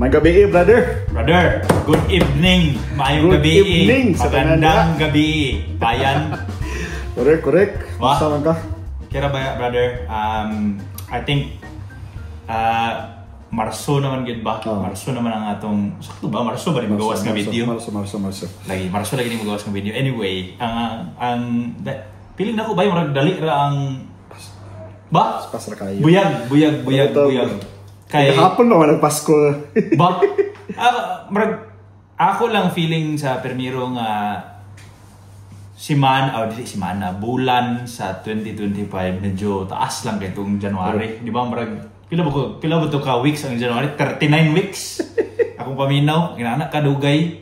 May gabi brother. Brother, good evening. Mayong Good gabi. evening sa Magandang gabi. Bayan. Correct. Wah. Saan ka? Kira ba, brother? I think Marso naman gid ba? Oh. Marso naman ang atong sakto ba? Marso ba rin magawas nga video? Marso. Lagi Marso lagi ni magawas nga video. Anyway, piling na ko ba yung dali ra ang ba? Pasra kayo. Buyag. Kay hapon naman nagpasko. Ba? Ako lang feeling sa permiro nga bulan sa 2025 medyo taas lang kay itong January. Di ba? Pila ba ito ka weeks ang January? 39 weeks. Akong paminaw, inaanak kadugay.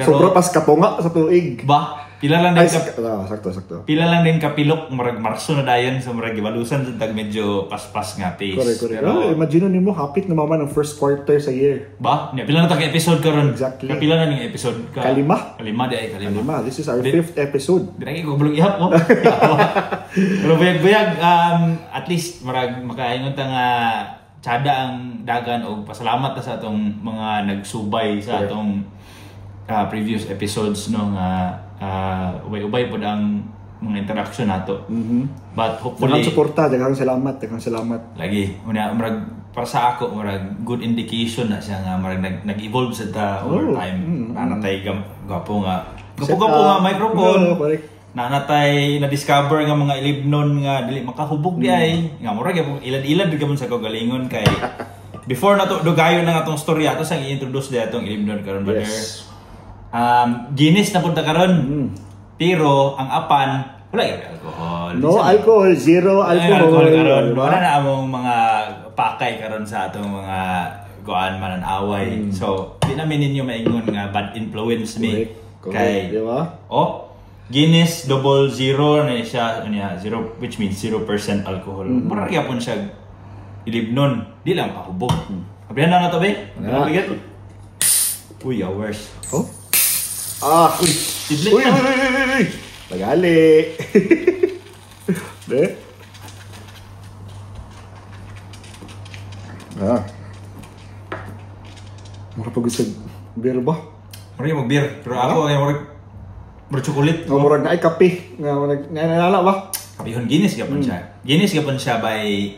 Sobra pas katunga sa tuig. Ba? Pila lang din sakto. Pila lang din kapilok Marso na dayon sa gibalusan sa tag medyo paspas nga pace. Correct. Pero imagine nimo hapit na mama ng first quarter sa year. Ba? Pila na tag episode karon? Exactly. Pila na ning episode ka? Kalima di ay kalima. This is our 5th episode. Dinagi ko bulong ihap mo. Pero buyag at least makaingon ta nga tsada ang dagan og pasalamat ta sa atong mga nagsubay sa atong previous episodes no nga ubay-ubay po ang mga interaction nato. But hopefully daghang salamat. Lagi para sa ako good indication na siya nga nag-evolve sa ta over time. Nanatay gapo nga microphone. Nanatay na-discover nga mga ilibnon nga dili makahubog di ay nga murag ilad-ilad gyud sa kagalingon kay before nato dugayon na atong storya ato sang i-introduce di atong ilibnon karon brother. Guinness na punta karon. Pero ang apan wala yung alcohol. No alcohol, zero alcohol karon. Wala na among mga pakay karon sa atong mga goan man away. So, di namin ninyo maingon nga bad influence me. Kay, di ba? Guinness double zero na siya, zero, which means 0% alcohol. Marami po siya ilibnon. Di lang pakubog. Abihan na to, be? Uy, hours. Uy! Tagali! De? Makapag-isag beer ba? Marami mag-beer. Pero ako, chocolate. Murag na ay kape. Nalala ba? Kapihon, Guinness gapon siya. Guinness gapon siya by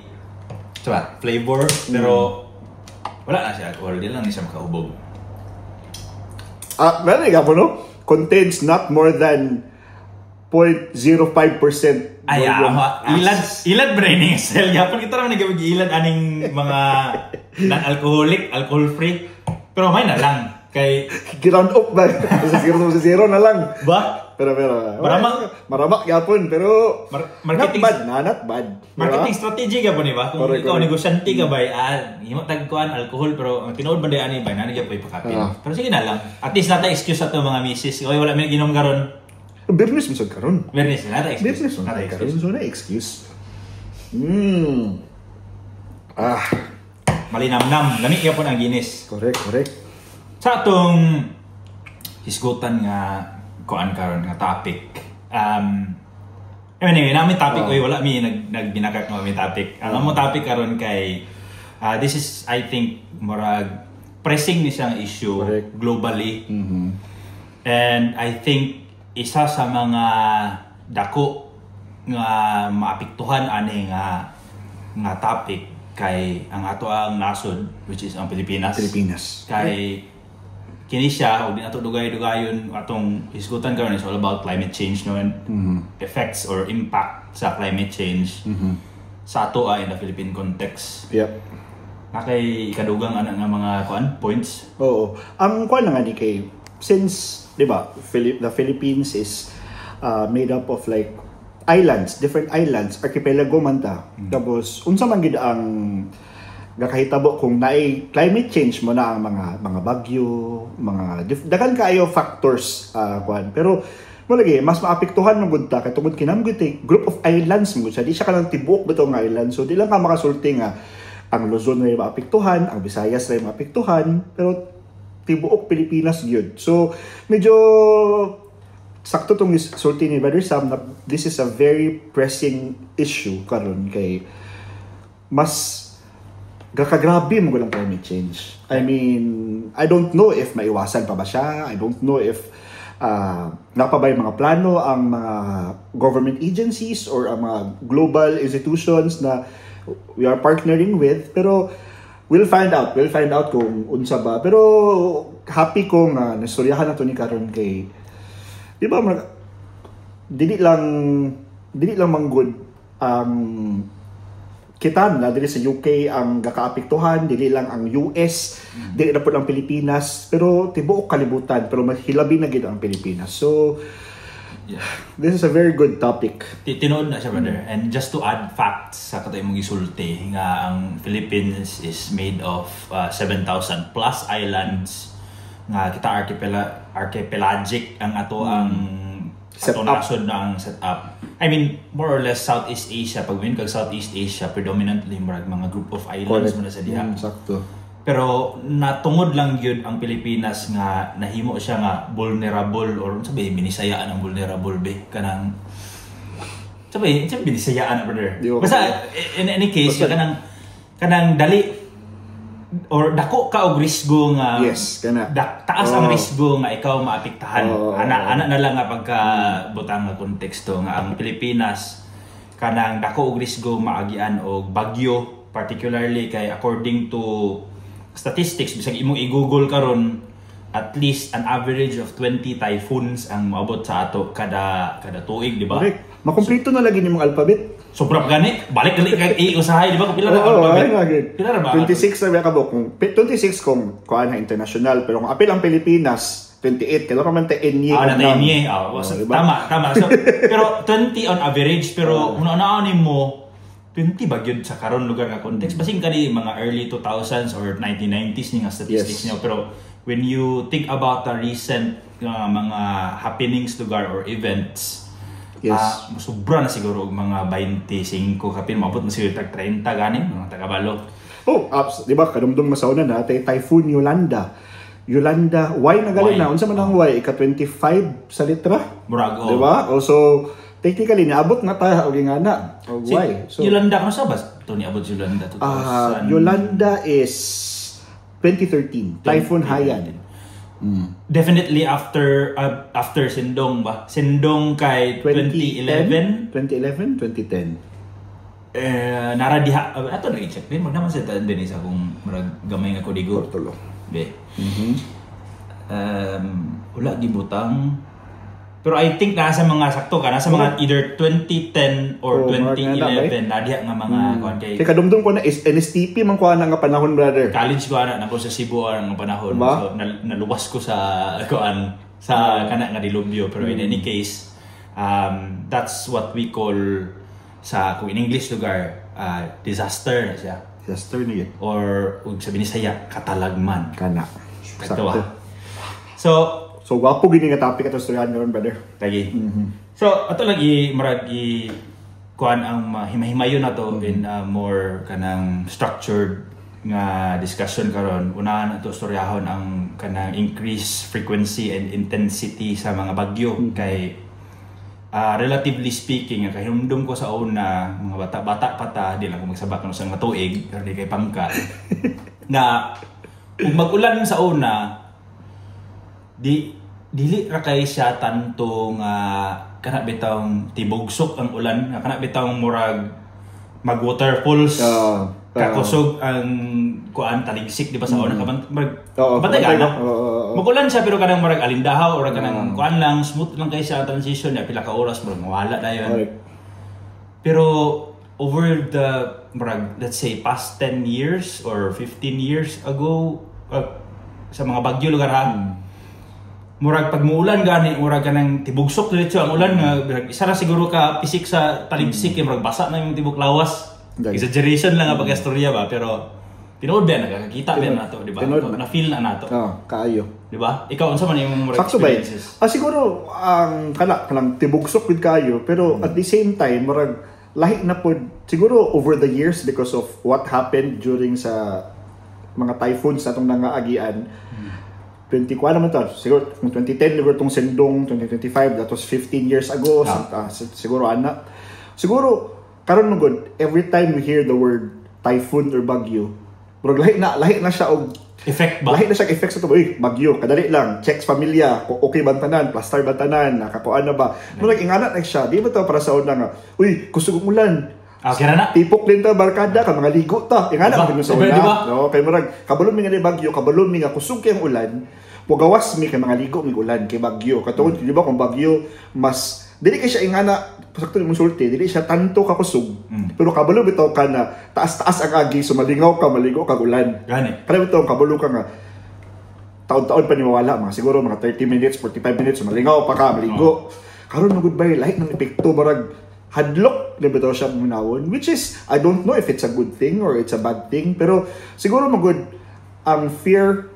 flavor. Pero wala na siya alcohol. Di lang siya makahubog. Meron nga po, no? Contains not more than 0.05%. Ay, ilad braining cell. Yapon kita naman nag-ilad aning mga non-alcoholic, alcohol-free. Pero may na lang. Kay ground up ba? Sa zero na lang. Ba? Pero maramak yapon pero marketing not bad. Marketing strategy ka po ni ba? Kung ikaw negosyante ka ba, himo tagkuan alcohol pero ang tinuod man ani ba nani gyud pakapil. Pero sige na lang. At least nata excuse ato mga misis. Oy wala mi ginom karon. Business mo sad karon. Business nata excuse. Business nata karon. So na excuse. Malinamnam. Lami gyapon ang Guinness. Correct. Sa atong hisgutan nga kuan karon nga topic. Anyway, namin topic wala mi nagbinakak mo mi topic. Alam mo topic karon kay this is I think murag pressing ni siyang issue globally. And I think isa sa mga dako nga maapektuhan ani nga topic kay ang ato ang nasod which is ang Pilipinas. Kay kini siya og di ato dugay-dugayon atong hisgutan karon is all about climate change no and effects or impact sa climate change sa ato in the Philippine context. Nakay kadugang ana nga mga points. Oo. Ang kuan nga ni kay since di ba the Philippines is made up of like different islands, archipelago man ta. Tapos unsa man gid ang gakahitabo kung naay climate change mo na ang mga bagyo, mga dagan kaayo factors kuan. Pero mo lagi mas maapektuhan mo gud ta kay tungod kinamgud group of islands mo siya. Di siya kanang tibuok bitaw nga island. So di lang ka makasulti nga ang Luzon ray maapektuhan, ang Visayas ray maapektuhan, pero tibuok Pilipinas gyud. So medyo sakto tong sulti ni Brother Sam na this is a very pressing issue karon kay mas gakagrabe mo gulang climate change. I mean, I don't know if maiwasan pa ba siya. I don't know if napabay mga plano ang mga government agencies or ang mga global institutions na we are partnering with. Pero we'll find out kung unsa ba. Pero happy ko nga nastoryahan na to ni karon kay, di ba, dili lang manggod ang kita na dili sa UK ang gakaapektuhan, dili lang ang US, dili na po ang Pilipinas, pero tibuok kalibutan, pero mahilabi na gid ang Pilipinas. So this is a very good topic. Tinuod na siya, brother. And just to add facts sa katay mong gisulti nga ang Philippines is made of 7,000 plus islands nga kita archipelagic ang ato ang nasod na ang setup. I mean, more or less Southeast Asia. Pag win kag Southeast Asia, predominantly mga group of islands mo na sa diha. Sakto. Pero natungod lang yun ang Pilipinas nga nahimo siya nga vulnerable or sabi binisayaan ang vulnerable be kanang sabi binisayaan, brother. Basta in any case kanang dali or dako ka og risgo nga yes, taas ang risgo nga ikaw maapektahan. Ana na lang nga pagka butang nga konteksto nga ang Pilipinas kanang dako og risgo maagian og bagyo, particularly kay according to statistics bisag imong i-google karon at least an average of 20 typhoons ang maabot sa ato kada tuig, di ba? Correct. Makumpleto na lagi nimong alphabet. Sobrang gani. Balik dali kay usahay, di ba? Pila na alphabet? Pila na ba? 26 na ka kung 26 kung kuan na international, pero kung apil ang Pilipinas 28 kaya pa man ta enye. Tama. So, pero 20 on average, pero una-una mo 20 ba gyud sa karon lugar nga context. Basing kani mga early 2000s or 1990s ni nga statistics niyo, pero when you think about the recent mga happenings lugar or events, sobra na siguro mga 25 kapin maabot na siguro 30 ganing mga tagabalo. Di ba kadumdum masauna na Typhoon Yolanda, why na galing na unsa man ang why ika-25 sa litra? Murag di ba? Also technically niabot na tayo og ingana. Why? So Yolanda ano sa bas? To niabot Yolanda 2000. Yolanda is 2013. Typhoon Haiyan. Definitely after Sindong ba? Sindong kay 2011, 2010. Nara diha ato na i-check din mo naman sa tan din sa kung murag gamay nga kodigo. Portolo. Be. Wala gibutang. Pero I think nasa mga sakto ka, nasa mga either 2010 or 2011 na diha nga mga kuan kay. Kaya kadumdum ko na is NSTP man kuan nga panahon, brother. College ko na sa Cebu ang panahon. So naluwas ko sa kuan sa kana nga dilubyo, pero in any case that's what we call sa kung in English lugar disaster na siya. Disaster niya. Or ug sa Binisaya katalagman. Kana. Sakto. So wapo gini nga topic ato storyahan karon, brother. Lagi. So ato lagi marag kuan ang mahimayon nato in a more kanang structured nga discussion karon. Unahan nato storyahon ang kanang increased frequency and intensity sa mga bagyo kay relatively speaking kahimdum ko sa una mga bata-bata pata di lang ko magsabak no sang matuig pero di kay pangka na ug mag-ulan sa una dili ra kay siya tanto nga kana bitawng tibugsok ang ulan, kana bitawng murag mag waterfalls kakusog ang kuan taligsik di ba sa una batay ka magulan siya pero kanang murag alindahaw or kanang kuan lang smooth lang kay siya transition niya pila ka oras murag mawala dayon. Pero over the murag let's say past 10 years or 15 years ago sa mga bagyo lugar murag pag muulan gani murag kanang tibugsok diretso ang ulan nga isa ra siguro ka pisik sa taligsik murag basa na yung tibok lawas. Exaggeration lang ang pag-istorya ba pero tinuod ba nakakita ba nato di ba? Na feel na nato. Kaayo. Di ba? Ikaw unsa man yung murag experiences? Siguro ang kanang tibugsok gid kayo pero at the same time murag lahi na pod siguro over the years because of what happened during sa mga typhoons atong nangaagian. 24 naman to. Siguro, kung 2010, siguro itong Sindong, 2025, that was 15 years ago. Siguro, Siguro, karon mo good, every time we hear the word typhoon or bagyo, Pero lahi na siya og effect ba? lahi na siya effect sa to. Uy, bagyo, kadali lang, checks pamilya, okay bantanan, plaster bantanan, nakakuan na ba. Murag ingana na siya, di ba to para sa una nga, uy, kusog ulan. Okay na. Tipok din ta barkada ka mga ligo ta. Ingana Diba? ba sa una? Diba? No, kay murag kabalon mi nga ni bagyo, kabalon mi nga kusog kay ang ulan. Pugawas mi kay mga ligo mi ulan kay bagyo. Katungod di ba kung bagyo mas dili kay siya ingana sakto ni sulti, dili siya tanto ka kusog. Pero kabalo bitaw ka na taas-taas ang agi so malingaw ka maligo kag ulan. Gani. Kada bitaw kabalo ka nga taon-taon pa ni mawala mga siguro mga 30 minutes, 45 minutes so malingaw pa ka maligo. Karon mo goodbye lahi ng epekto marag hadlok na bitaw siya munawon, which is I don't know if it's a good thing or it's a bad thing, pero siguro magud ang fear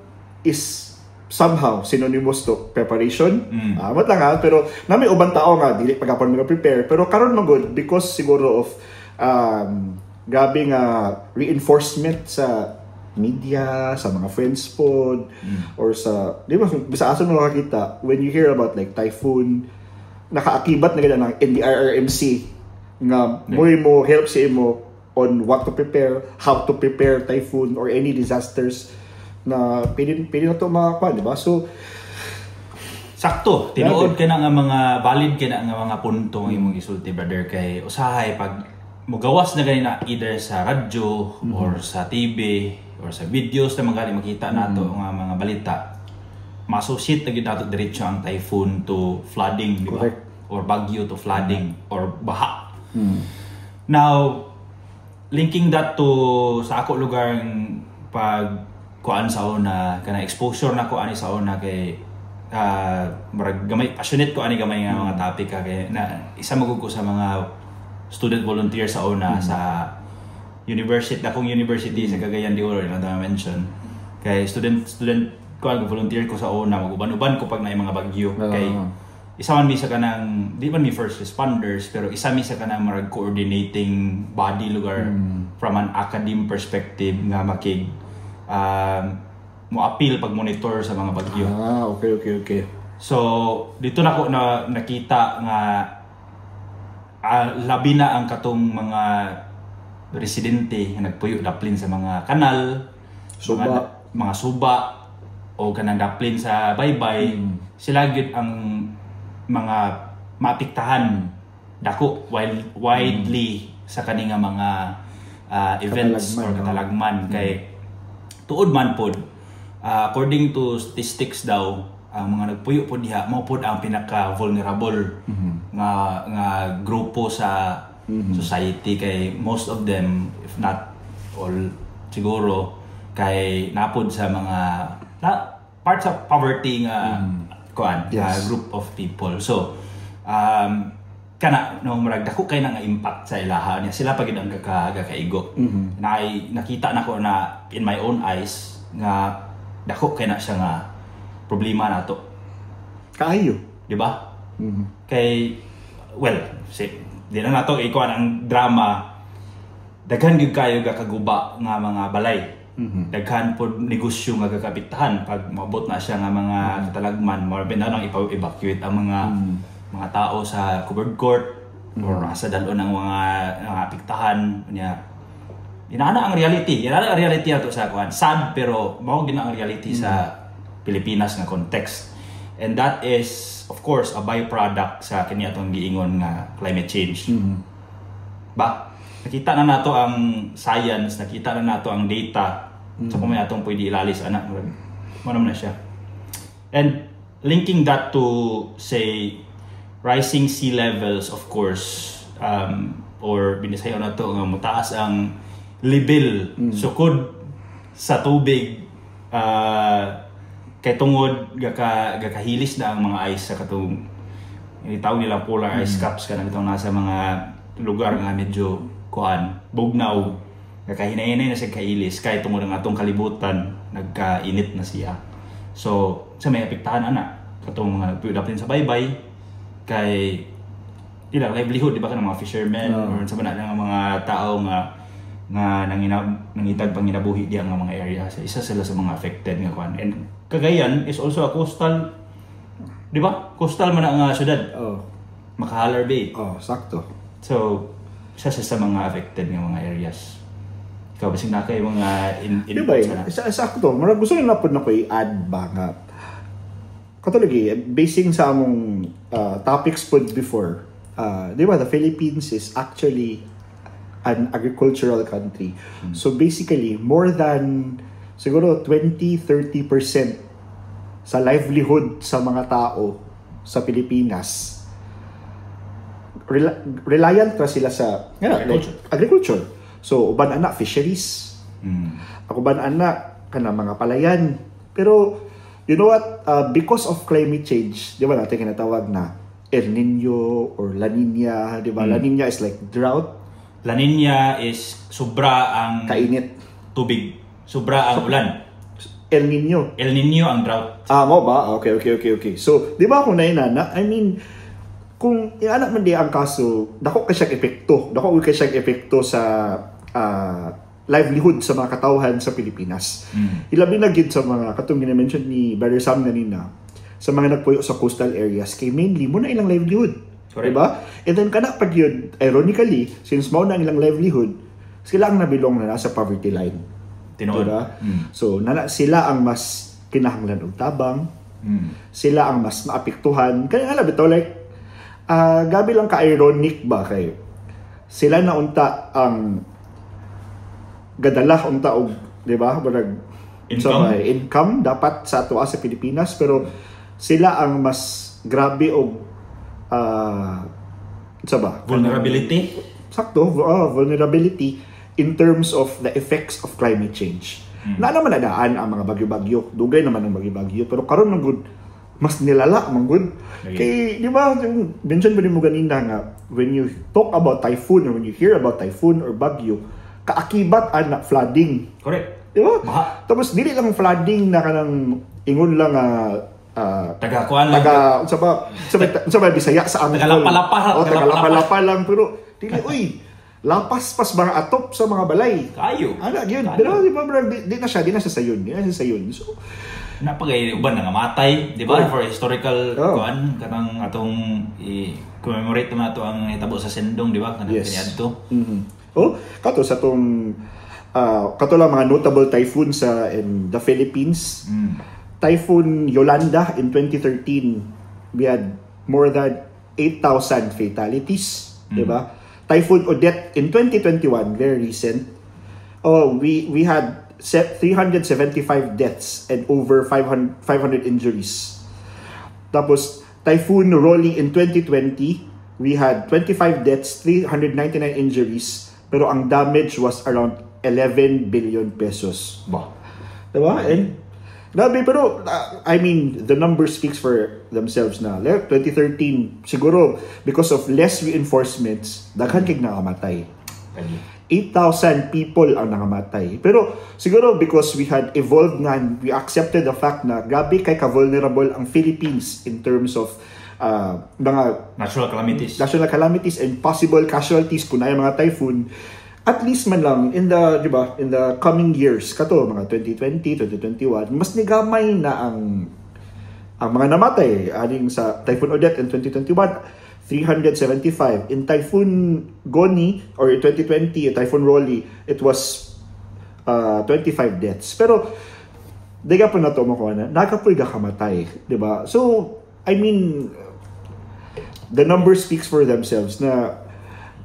is somehow synonymous to preparation. Amat lang ha, pero nami ubang tao nga dili pagapon mga prepare, pero karon magud because siguro of grabe nga reinforcement sa media, sa mga friends pod or sa di ba bisa aso mo nakakita when you hear about like typhoon, nakaakibat na gid ng NDRRMC nga mo help sa imo on what to prepare, how to prepare typhoon or any disasters na pwede na ito makakuha, di ba? So, sakto, tinuod ka na nga mga, valid ka na nga mga punto ng imong isulti, brother, kay usahay, pag mugawas na ganina either sa radyo or sa TV or sa videos na magaling makita nato nga mga balita, ma-associate na gid nato diretso ang typhoon to flooding, di ba? Or bagyo to flooding or baha. Now, linking that to sa ako lugar pag kuan sa una kana exposure na ko ani sa una kay murag gamay passionate ko ani gamay nga mga topic kay na isa magud ko sa mga student volunteer sa una sa university akong university sa Cagayan de Oro na mention kay student ko volunteer ko sa una maguban-uban ko pag naay mga bagyo kay isa man mi sa kanang di man mi first responders pero isa mi sa kanang murag coordinating body lugar from an academic perspective nga makig mo-appeal pag monitor sa mga bagyo. Okay. So, dito na ko na nakita nga labi na ang katong mga residente nga nagpuyo daplin sa mga kanal, mga suba o kanang daplin sa baybay. Sila gyud ang mga maapektahan dako widely sa kaninga mga events or katalagman kay tuod man pod according to statistics daw ang mga nagpuyo pod diha mao pod ang pinaka vulnerable nga grupo sa society kay most of them if not all siguro kay napod sa mga parts of poverty nga group of people so kana no murag dako kay nga impact sa ilaha niya sila pagid ang kakaigo nakita nako na in my own eyes nga dako kay na siya nga problema nato kaayo di ba kay well di na nato ikuan ang drama daghan gyud kayo kaguba nga mga balay daghan pod negosyo nga kakapitahan pag maabot na siya nga mga katalagman more ben nang evacuate ang mga tao sa covered court or sa dalon ng mga apektahan niya. Inaana ang reality. Inaana ang reality nato sa kuan. Sad pero mao gid ang reality sa Pilipinas nga context. And that is of course a byproduct sa kini atong giingon nga climate change. Ba? Nakita na nato ang science, nakita na nato ang data. So kung may atong pwede ilalis ana mo na siya. And linking that to say rising sea levels of course or binisayo na to nga mutaas ang level sukod sa tubig kay tungod gakahilis na ang mga ice sa katong itawag nila polar ice caps kanang itong nasa mga lugar nga medyo kuan bugnaw gakahinay-hinay na siya kahilis kay tungod ang atong kalibutan nagkainit na siya so sa may apektahan ana katong mga nagpuyod sa baybay kay ilang livelihood di ba kanang mga fishermen or sa bana nga mga tao nga nangitag panginabuhi diya nga mga area sa isa sila sa mga affected nga kuan and Cagayan is also a coastal di ba coastal man nga syudad Makahalar Bay sakto so isa sa mga affected nga mga areas Ikaw, basig na kayo mga diba sa ako to, marag gusto na po na ko i-add ba nga. Katulagi, basing sa among topics po before, diba, the Philippines is actually an agricultural country. So basically, more than siguro 20-30% sa livelihood sa mga tao sa Pilipinas, reliant pa sila sa agriculture. So, uban anak fisheries. Ako uban anak kana mga palayan. Pero, you know what? Because of climate change, di ba natin kinatawag na El Nino or La Nina, di ba? La Nina is like drought. La Nina is sobra ang kainit. Tubig. Sobra ang ulan. El Nino. El Nino ang drought. Mo ba? Okay. So, di ba kung nainana, I mean, kung ianak man di ang kaso, dako ka siyang epekto sa livelihood sa mga katawhan sa Pilipinas. Ilabi na gid sa mga katong gina-mention ni Brother Sam kanina, sa mga nagpuyo sa coastal areas kay mainly mo na ilang livelihood. Diba? And then kana pag yun, ironically, since mao na ilang livelihood, sila ang nabilong na nasa poverty line. Tinuod. Diba? So sila ang mas kinahanglan og tabang. Sila ang mas maapektuhan. Kaya alam bitaw like gabi lang ka-ironic ba kay sila na unta ang gadala unta og, di ba? Income dapat sa ato sa Pilipinas, pero sila ang mas grabe og vulnerability. Sakto, vulnerability in terms of the effects of climate change. Na naman nadaan ang mga bagyo-bagyo. Dugay naman ang bagyo-bagyo, pero karon man gud mas nilala man gud. Kay di ba mention ba mo ganina nga when you talk about typhoon or when you hear about typhoon or bagyo, kaakibat ana flooding. Correct. Di ba? Tapos dili lang flooding na kanang ingon lang taga-kuan lang. Sa Bisaya sa Angkol. Tagalapa lang. Pero, dili, lapas pas mga atop sa mga balay. Kayo. Yun. Pero, di ba, di na siya sayon. So, napagay, uban na nga matay, di ba? For historical, kuan, kanang atong commemorate naman ito ang itabo sa Sendong, di ba? Kanang kaniadto. Kato sa itong, kato lang mga notable typhoon in the Philippines. Typhoon Yolanda in 2013, we had more than 8,000 fatalities, di ba? Typhoon Odette in 2021, very recent. We had 375 deaths and over 500 injuries. Tapos Typhoon Rolly in 2020, we had 25 deaths, 399 injuries, pero ang damage was around 11 billion pesos. Di ba? And grabe, pero I mean, the number speaks for themselves na. 2013, siguro, because of less reinforcements, daghan kig nakamatay. 8,000 people ang nakamatay. Pero siguro because we had evolved nga, we accepted the fact na grabe kay ka-vulnerable ang Philippines in terms of mga natural calamities and possible casualties kung ay mga typhoon. At least man lang in the coming years kato mga 2020, 2021 mas nigamay na ang mga namatay aning sa Typhoon Odette in 2021 375 in Typhoon Goni or 2020 Typhoon Rolly it was 25 deaths pero diga pa na to mo ko na nagapoy ga kamatay, di ba? So I mean the numbers speaks for themselves na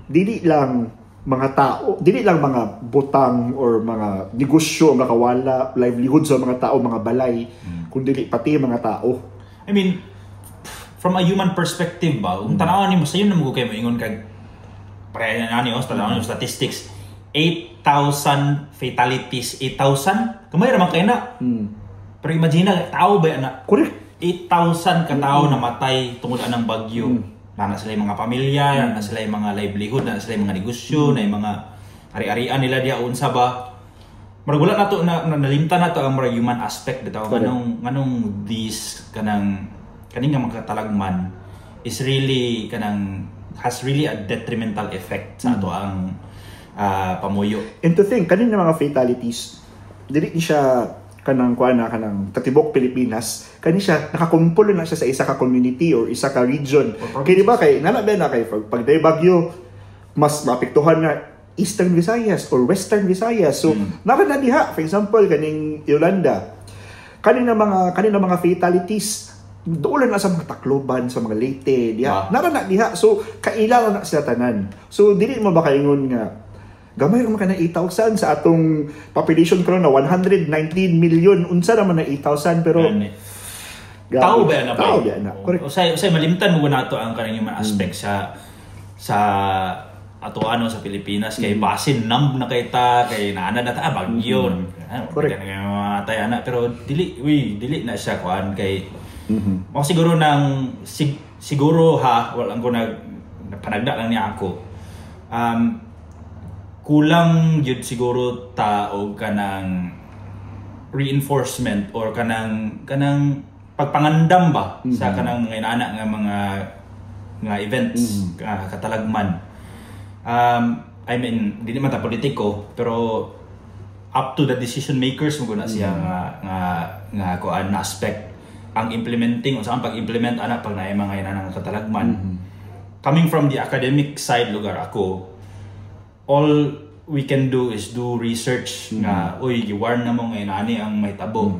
dili lang mga tao, dili lang mga butang or mga negosyo ang nakawala, livelihood sa mga tao, mga balay, kundi pati mga tao. I mean, from a human perspective ba, kung tanawan nimo sayo na mo kayo maingon kag pareha na niyo, tanawan niyo statistics, 8,000 fatalities, 8,000? Kamay raman kayo na. Pero imagine na, tao ba na? Correct. 8,000 katao na matay tungod anang bagyo. Na sila yung mga pamilya, na sila yung mga livelihood, na sila yung mga negosyo, na yung mga ari-arian nila diya unsa ba. Maragula na to na nalimtan na to ang mga human aspect bitaw nganong this kaning nga makatalagman is really has really a detrimental effect sa ato ang pamuyo. And to think kaning mga fatalities dili siya kanang katibok Pilipinas, kani siya nakakumpulo na siya sa isa ka community or isa ka region. Kaya di ba kay pag day bagyo mas maapektuhan nga Eastern Visayas or Western Visayas. So nara na diha, for example kaning Yolanda, kanina mga fatalities doon na sa mga Tacloban, sa mga Leyte, diha. Nara na diha. So kailangan na sila tanan. So dili mo ba kaingon nga gamay ra man kana 8,000 sa atong population karon na 119 million, unsa naman na 8,000 pero tao ba na ba? Tao ba na? Correct. Usay malimtan mo nato ang kanang human aspect sa ato sa Pilipinas kay basin numb na kay naana na ta bagyo. Correct. Matay ana pero dili na siya kuan kay mo siguro nang siguro walang ko panagda lang niya ako. Kulang yun siguro og kanang reinforcement or kanang pagpangandam ba sa kanang mga inana nga events katalagman. I mean, di naman ta politiko pero up to the decision makers mo guna siya nga kuan aspect ang implementing o saan pag-implement ana pag naay mga inana nga katalagman. Coming from the academic side lugar ako, all we can do is do research nga giwarn na mo ngayon ani ang may tabo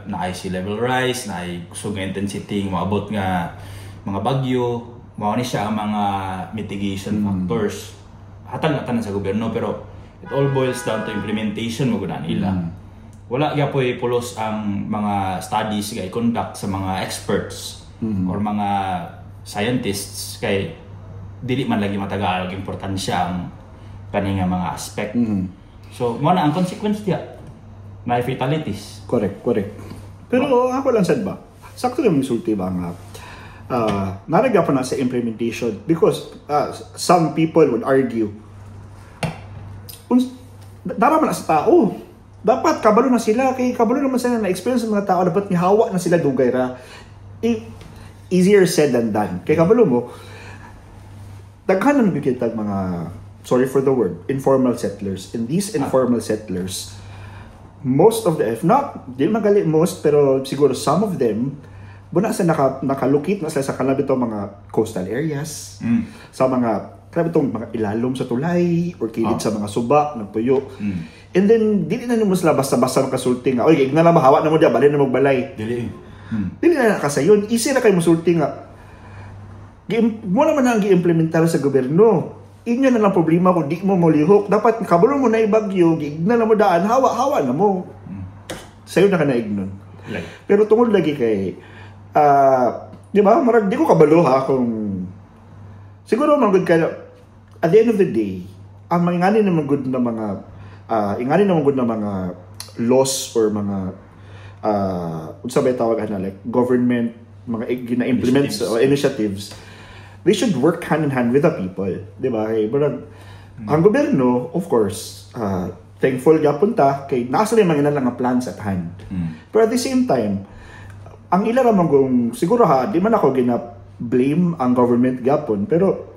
na sea level rise, na kusog intensity maabot nga mga bagyo, mao ni siya ang mga mitigation factors hatag na tanan sa gobyerno pero it all boils down to implementation mo gud nila. Wala gyapon pulos ang mga studies nga i-conduct sa mga experts or mga scientists kay dili man lagi matagal og importansya ang kaninga mga aspect. So, mo na ang consequence diya na fatalities. Correct. Pero ako lang sad ba? Sakto lang sulti ba nga naragya pa na sa implementation because some people would argue daraman na sa tao. Dapat kabalo na sila kay kabalo naman sila na experience ng mga tao dapat nihawa na sila dugay ra. Easier said than done. Kay kabalo mo daghan na bigitag mga sorry for the word, informal settlers. And these informal settlers, most of them, if not, di magali most, pero siguro some of them, buna sa nakalukit na sila sa kalabitong mga coastal areas, sa mga, kalabitong mga ilalom sa tulay, or kilid sa mga suba, nagpuyo. And then, dili na mo sila basta-basta makasulti nga, oy, igna lang mahawa na mo dyan, balin na magbalay. Dili na nakasayon. Easy na kayo masulti nga. Mo naman na ang gi-implementar sa gobyerno. Inyo na lang problema kung di mo molihok. Dapat kabalo mo na ibagyo, gigna na mo daan, hawa na mo. Sa'yo na ka naig nun. Pero tungod lagi kay, di ba, marag di ko kabalo kung, siguro magod ka, at the end of the day, ang ingani naman good na mga, laws or mga, unsa ba tawag na, like, government, mga gina-implement o initiatives, they should work hand in hand with the people, di ba? Ang gobyerno, of course, thankful gyapon ta kay nasa lang mga lang ang plans at hand. Pero at the same time, ang ila ramang kung siguro di man ako gina-blame ang government gyapon, pero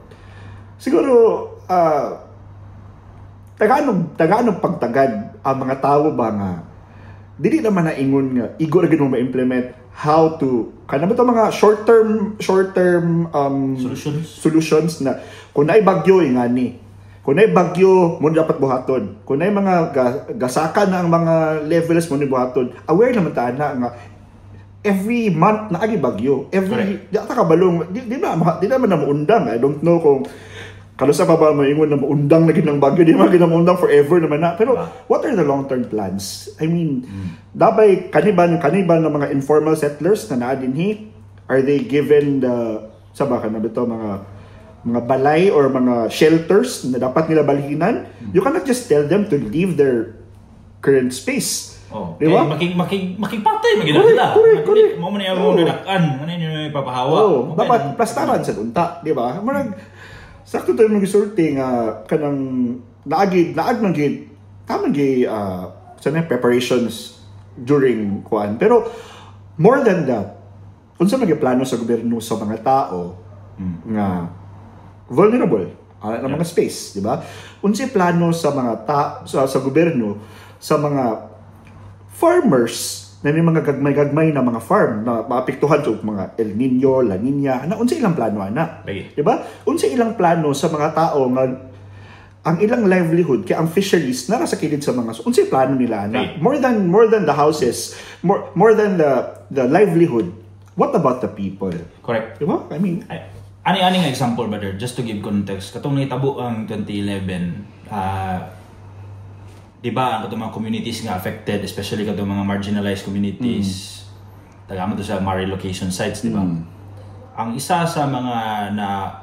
siguro taganog pagtagad ang mga tao ba nga dili naman na ingon nga igor gid mo ma-implement how to kana ba to mga short-term solutions na kung naay bagyo ingani. Kung naay bagyo mo dapat buhaton. Kung naay mga gasaka na ang mga levels mo ni buhaton. Aware naman ta na nga every month na agi bagyo. Every di ata kabalong di naman na maundang. I don't know kung kalusa pa ba maingon na maundang lagi ng bagyo, di man ginaundang forever naman na. Pero what are the long-term plans? I mean, dabay kaniban ng mga informal settlers na naadinhi, are they given the sabakan na bito mga balay or mga shelters na dapat nila balhinan? You cannot just tell them to leave their current space. Di ba? Makipatay magina sila. Correct. Mo man niya mo nadakan, ano niyo ipapahawa. Dapat plastaran sa unta, di ba? Sakto tayo mag-sorting kanang naag man gid tamang gi preparations during kuan. Pero more than that, unsa man plano sa gobyerno sa mga tao nga vulnerable na mga space, di ba? Unsa plano sa mga sa gobyerno sa mga farmers na may mga gagmay na mga farm na maapektuhan sa mga El Nino, La Nina, unsa ilang plano ana? Di ba? Unsa ilang plano sa mga tao nga ang ilang livelihood kay ang fisheries nara sa kilid sa mga unsay plano nila na more than the houses, more than the livelihood. What about the people? Correct. Diba? I mean, ani nga example, brother, just to give context, katong nitabo ang 2011, di ba ang katong mga communities nga affected, especially katong mga marginalized communities, tagama to sa relocation sites, di ba? Ang isa sa mga na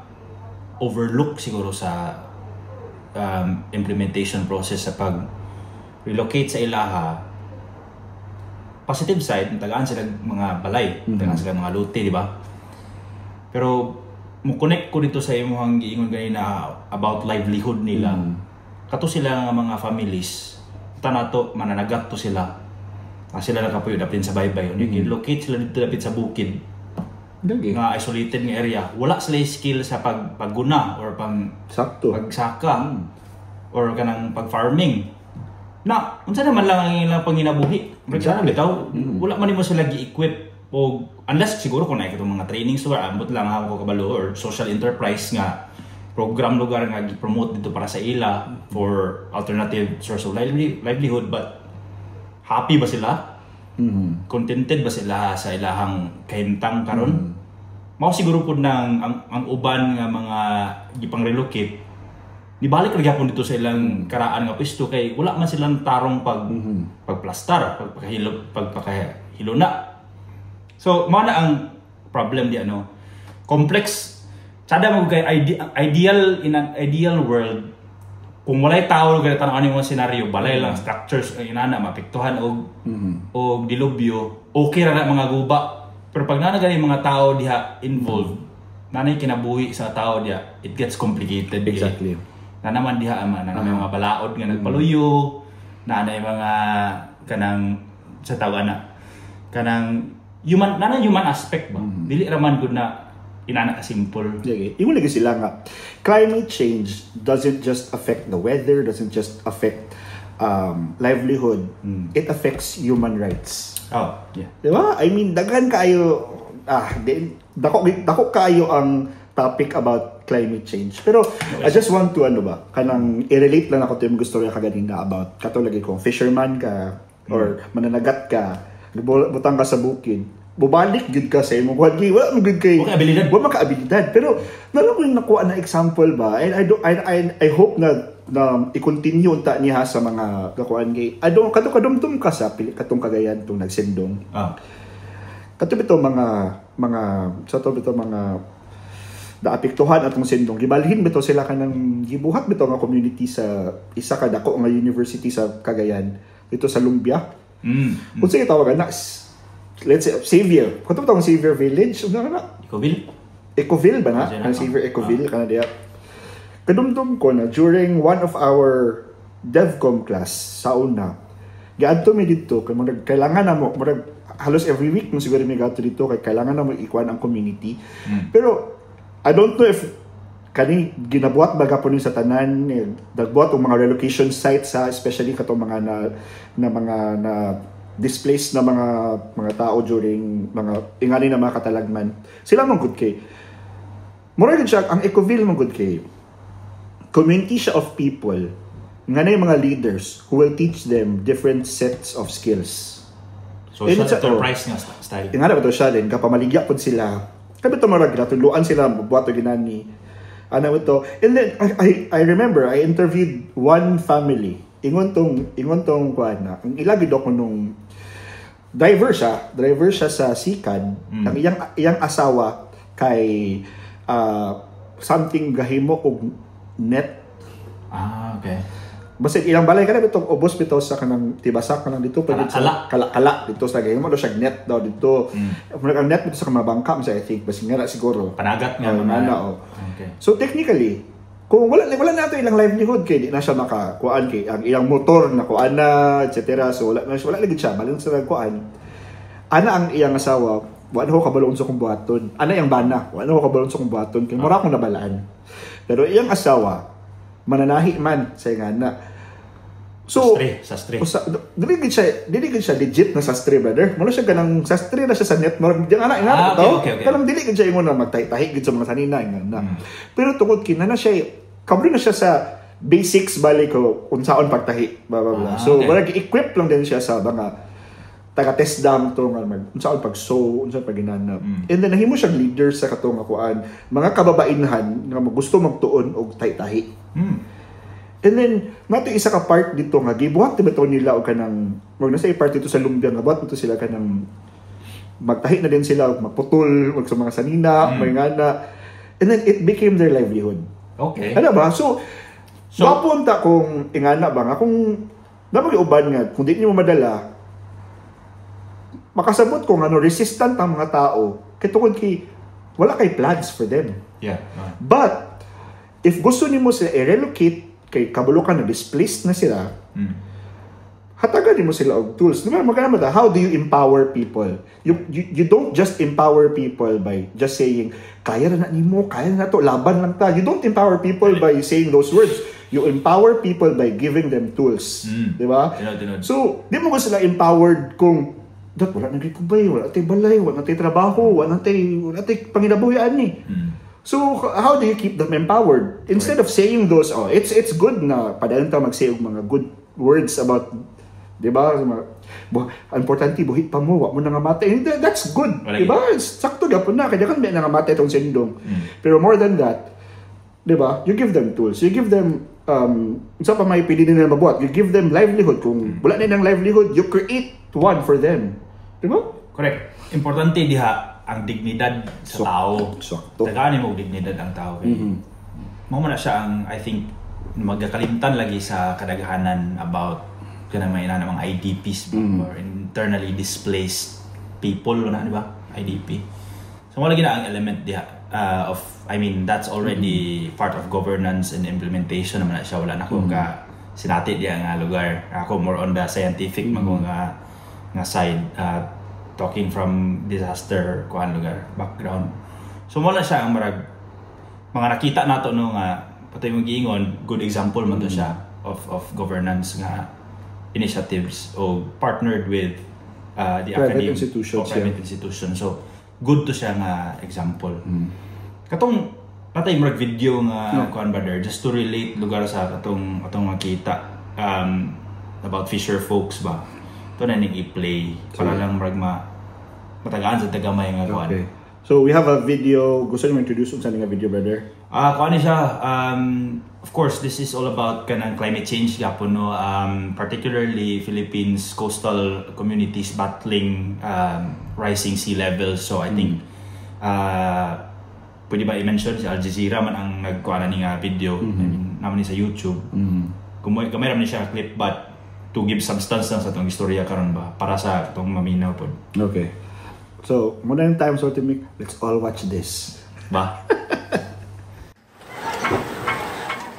overlook siguro sa implementation process sa pag-relocate sa ilaha, positive side, tagaan sila mga balay, tagaan sila mga lote, di ba? Pero, mo-connect ko dito sa imong giingon ganina about livelihood nila. Kato sila nga mga families, tanato, mananagat to sila. Sila nakapuyo dapit sa baybay. Locate sila dito dapit sa bukid. Nga isolated nga area. Wala sila skill sa pagguna or pagsaka or kanang pag-farming. Na, unsa naman lang ang ilang panginabuhi. Exactly. Wala man mo sila gi-equip o unless siguro kung nakikita mga training store, ambot lang ako kabalo or social enterprise nga program lugar nga gi-promote dito para sa ila for alternative source of livelihood, but happy ba sila? Contented ba sila sa ilahang kahimtang karon? Mao siguro pud nang ang uban nga mga gipang-relocate nibalik ra gyapon dito sa ilang karaan nga pwesto kay wala man silang tarong pagplastar, pagpakahilo na. So mao na ang problem di complex. Sada mo kay ideal in an ideal world kung walay tao gani tan-aw mga scenario, balay lang structures inana mapektuhan og dilubyo, okay ra na mga guba. Pero pag nana gani mga tao diha involved, nanay kinabuhi sa tao diha, it gets complicated. Exactly. Na naman diha nanay mga balaod nga nagpaluyo, nanay mga kanang sa tawag na kanang human aspect ba. Dili ra man gud na inana ka simple. Okay. Imo lagi sila nga climate change doesn't just affect the weather, doesn't just affect livelihood. It affects human rights. Oh, yeah. Diba? I mean, daghan kayo dako kayo ang topic about climate change. Pero I just want to kanang i-relate lang ako to yung gusto rin kaganina about katulad kung fisherman ka or mananagat ka, butang ka sa bukid, bubalik gud ka sa imong kuan, wala mo gud kay wala maka-abilidad. Pero nalang ko yung nakuha na example ba, and I hope na i-continue unta niya sa mga kakuan kay kadumdum ka sa katong Cagayan tong nagsendong. Kato bito mga naapektuhan atong sendong, gibalhin bito sila kanang gibuhat bito nga community sa isa ka dako nga university sa Cagayan dito sa Lumbia. Unsa gitawagan na, let's say Xavier. Kato bito ang Xavier Village, Ecoville ba na? Ang Xavier Ecoville kana diya. Kadumdum ko na during one of our DevCom class sa una, giadto mi dito kay kailangan na mo halos every week mo siguro mi gato dito kay kailangan na mo ikuan ang community. Pero I don't know if kani ginabuhat ba gapon sa tanan, nagbuhat og mga relocation sites especially katong mga na displaced na mga tao during mga ingani na mga katalagman. Sila man good kay mura gid siya ang Ecoville man good kay community siya of people nga na yung mga leaders who will teach them different sets of skills. So siya enterprise nga style. Nga na ba ito siya din, kapamaligya po sila. Kaya ito marag, natuluan sila, buwato ginani. Ano ito. And then, I remember, I interviewed one family. Ingon tong kuan na. Ang ilagid ako nung driver siya sa SICAD. Ang iyang asawa kay something gahimo og net. Okay. Basta ilang balay ka na itong ubos bitaw sa kanang tibasak kanang dito pag kala dito sa gaymo do siya net daw dito. Ang net dito sa mga bangka I think basta nga siguro panagat nga Okay. So technically kung wala nato ilang livelihood kay di na siya makakuan kay ang ilang motor na kuan na etc. So wala lagi siya balon sa kuan. Ana ang iyang asawa wala ko kabalon sa kong buhaton. Ana yang bana wala ko kabalon sa kong buhaton kay mura akong nabalaan. Pero iyang asawa mananahi man sa ingana. So, sastre. Dili gid siya legit na sastre, brother. Mula siya ganang sastre na siya sa net. Okay. Kanang dili gid siya ingon na magtahi-tahi gid sa mga sanina ingana. Pero tungod kinana siya kabalo na siya sa basics balik ko unsaon pagtahi blah blah blah. So okay. equip lang din siya sa mga taga-test dam to nga unsaon pag-sew, unsaon pag-ginanap. And then nahimo siya leader sa katong akuan mga kababainhan nga gusto magtuon og tahi-tahi. And then nato isa ka part dito nga gibuhat tibaton nila og kanang wag na sa part dito sa lumbia nga buhat dito sila kanang magtahi na din sila og magputol og sa mga sanina, may ngana. And then it became their livelihood. Okay. Ano ba? So mapunta kung ingana ba nga kung napag uban nga kung di niyo madala makasabot ko nga resistant ang mga tao kay tungod kay wala kay plans for them. Yeah. But if gusto nimo sila i-relocate kay kabulukan na displaced na sila, hatagan nimo sila og tools. Diba magana ba how do you empower people? You don't just empower people by just saying kaya na nimo, kaya na to, laban lang ta. You don't empower people by saying those words. You empower people by giving them tools. Di ba? So, di mo ba sila empowered kung wala nang gikubay, wala tay balay, wala tay trabaho, wala tay panginabuhian ni. So, how do you keep them empowered? Instead of saying those, it's good na padayon ta mag-say og mga good words about, di ba? Importante buhit pa mo, wa mo na nga matay. That's good. Di ba? Sakto gyapon na kaya kan may nga matay tong sindong. Pero more than that, di ba? You give them tools. You give them sa pa may pili nila mabuhat. You give them livelihood. Kung wala na ng livelihood, you create one for them. Di ba? Correct. Importante diha ang dignidad sa tao. Tagani mo dignidad ang tao. Mo man siya ang I think magkakalimtan lagi sa kadaghanan about kana may na namang IDPs or internally displaced people na di ba? IDP. So wala gina ang element diha of I mean that's already part of governance and implementation naman na siya wala na ko ka sinati diha nga lugar. Ako more on the scientific nga side talking from disaster kuan lugar background. So mo na siya ang marag mga nakita nato no nga patay mong giingon good example man to siya of governance nga initiatives o partnered with the private institutions. So good to siya nga example. Katong natay murag video nga kuan ba there just to relate lugar sa atong makita about fisher folks ba. Ito na ning i-play para lang murag matagaan sa tagamay nga kuan. Okay. So we have a video. Gusto niyo introduce unsa nga video, brother? Kuan siya of course this is all about kanang climate change gapon no, particularly Philippines coastal communities battling rising sea levels. So I think pwede ba i-mention si Al Jazeera man ang nagkuha na nga video naman ni sa YouTube. Gamay ra man siya clip but to give substance lang sa itong istorya karon ba para sa itong maminaw po. Okay. So, modern times, so let's all watch this. Ba?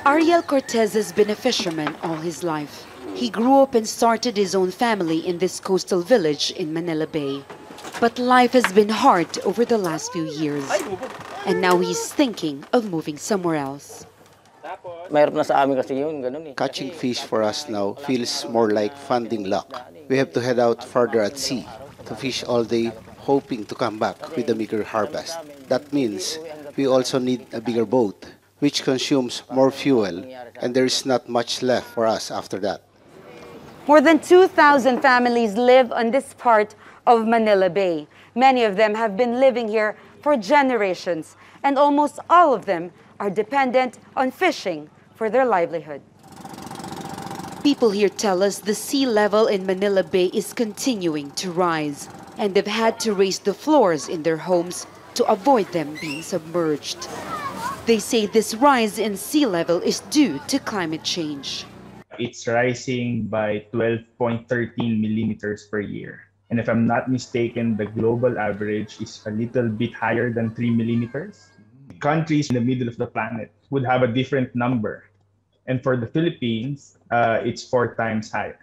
Ariel Cortez has been a fisherman all his life. He grew up and started his own family in this coastal village in Manila Bay. But life has been hard over the last few years. And now he's thinking of moving somewhere else. Catching fish for us now feels more like finding luck. We have to head out further at sea to fish all day, hoping to come back with a bigger harvest. That means we also need a bigger boat, which consumes more fuel, and there is not much left for us after that. More than 2,000 families live on this part of Manila Bay. Many of them have been living here for generations, and almost all of them are dependent on fishing for their livelihood. People here tell us the sea level in Manila Bay is continuing to rise, and they've had to raise the floors in their homes to avoid them being submerged. They say this rise in sea level is due to climate change. It's rising by 12.13 millimeters per year. And if I'm not mistaken, the global average is a little bit higher than 3 millimeters. Countries in the middle of the planet would have a different number. And for the Philippines, it's 4 times higher.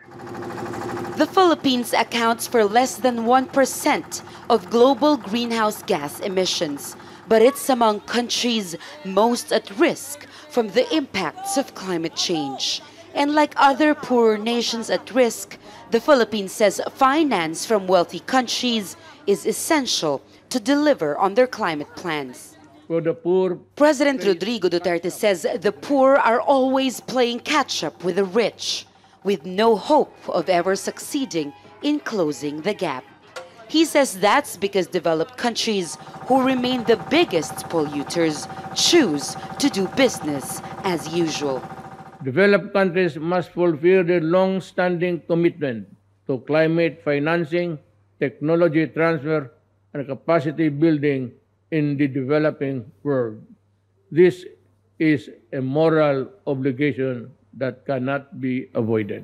The Philippines accounts for less than 1% of global greenhouse gas emissions, but it's among countries most at risk from the impacts of climate change. And like other poorer nations at risk, the Philippines says finance from wealthy countries is essential to deliver on their climate plans. for the poor. President Rodrigo Duterte says the poor are always playing catch-up with the rich, with no hope of ever succeeding in closing the gap. He says that's because developed countries, who remain the biggest polluters, choose to do business as usual. Developed countries must fulfill their long-standing commitment to climate financing, technology transfer, and capacity building in the developing world. This is a moral obligation that cannot be avoided.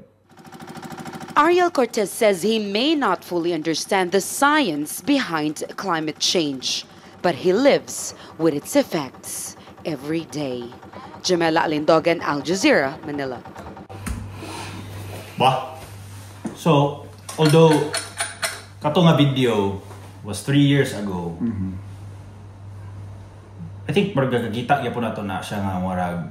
Ariel Cortez says he may not fully understand the science behind climate change, but he lives with its effects every day. Jamela Alindogan, Al Jazeera, Manila. Ba? So, although kato nga video was 3 years ago, I think magkakita gyapon nato na siya nga murag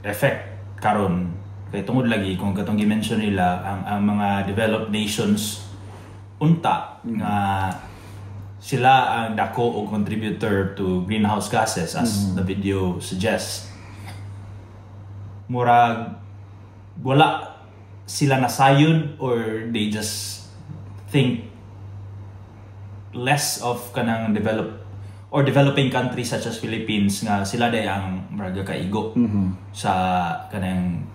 effect karon kay tungod lagi kung katong gi-mention nila ang mga developed nations unta nga sila ang dako o contributor to greenhouse gases as the video suggests. Murag wala sila nasayod or they just think less of kanang developing countries such as Philippines nga sila day ang murag kaigo sa kanang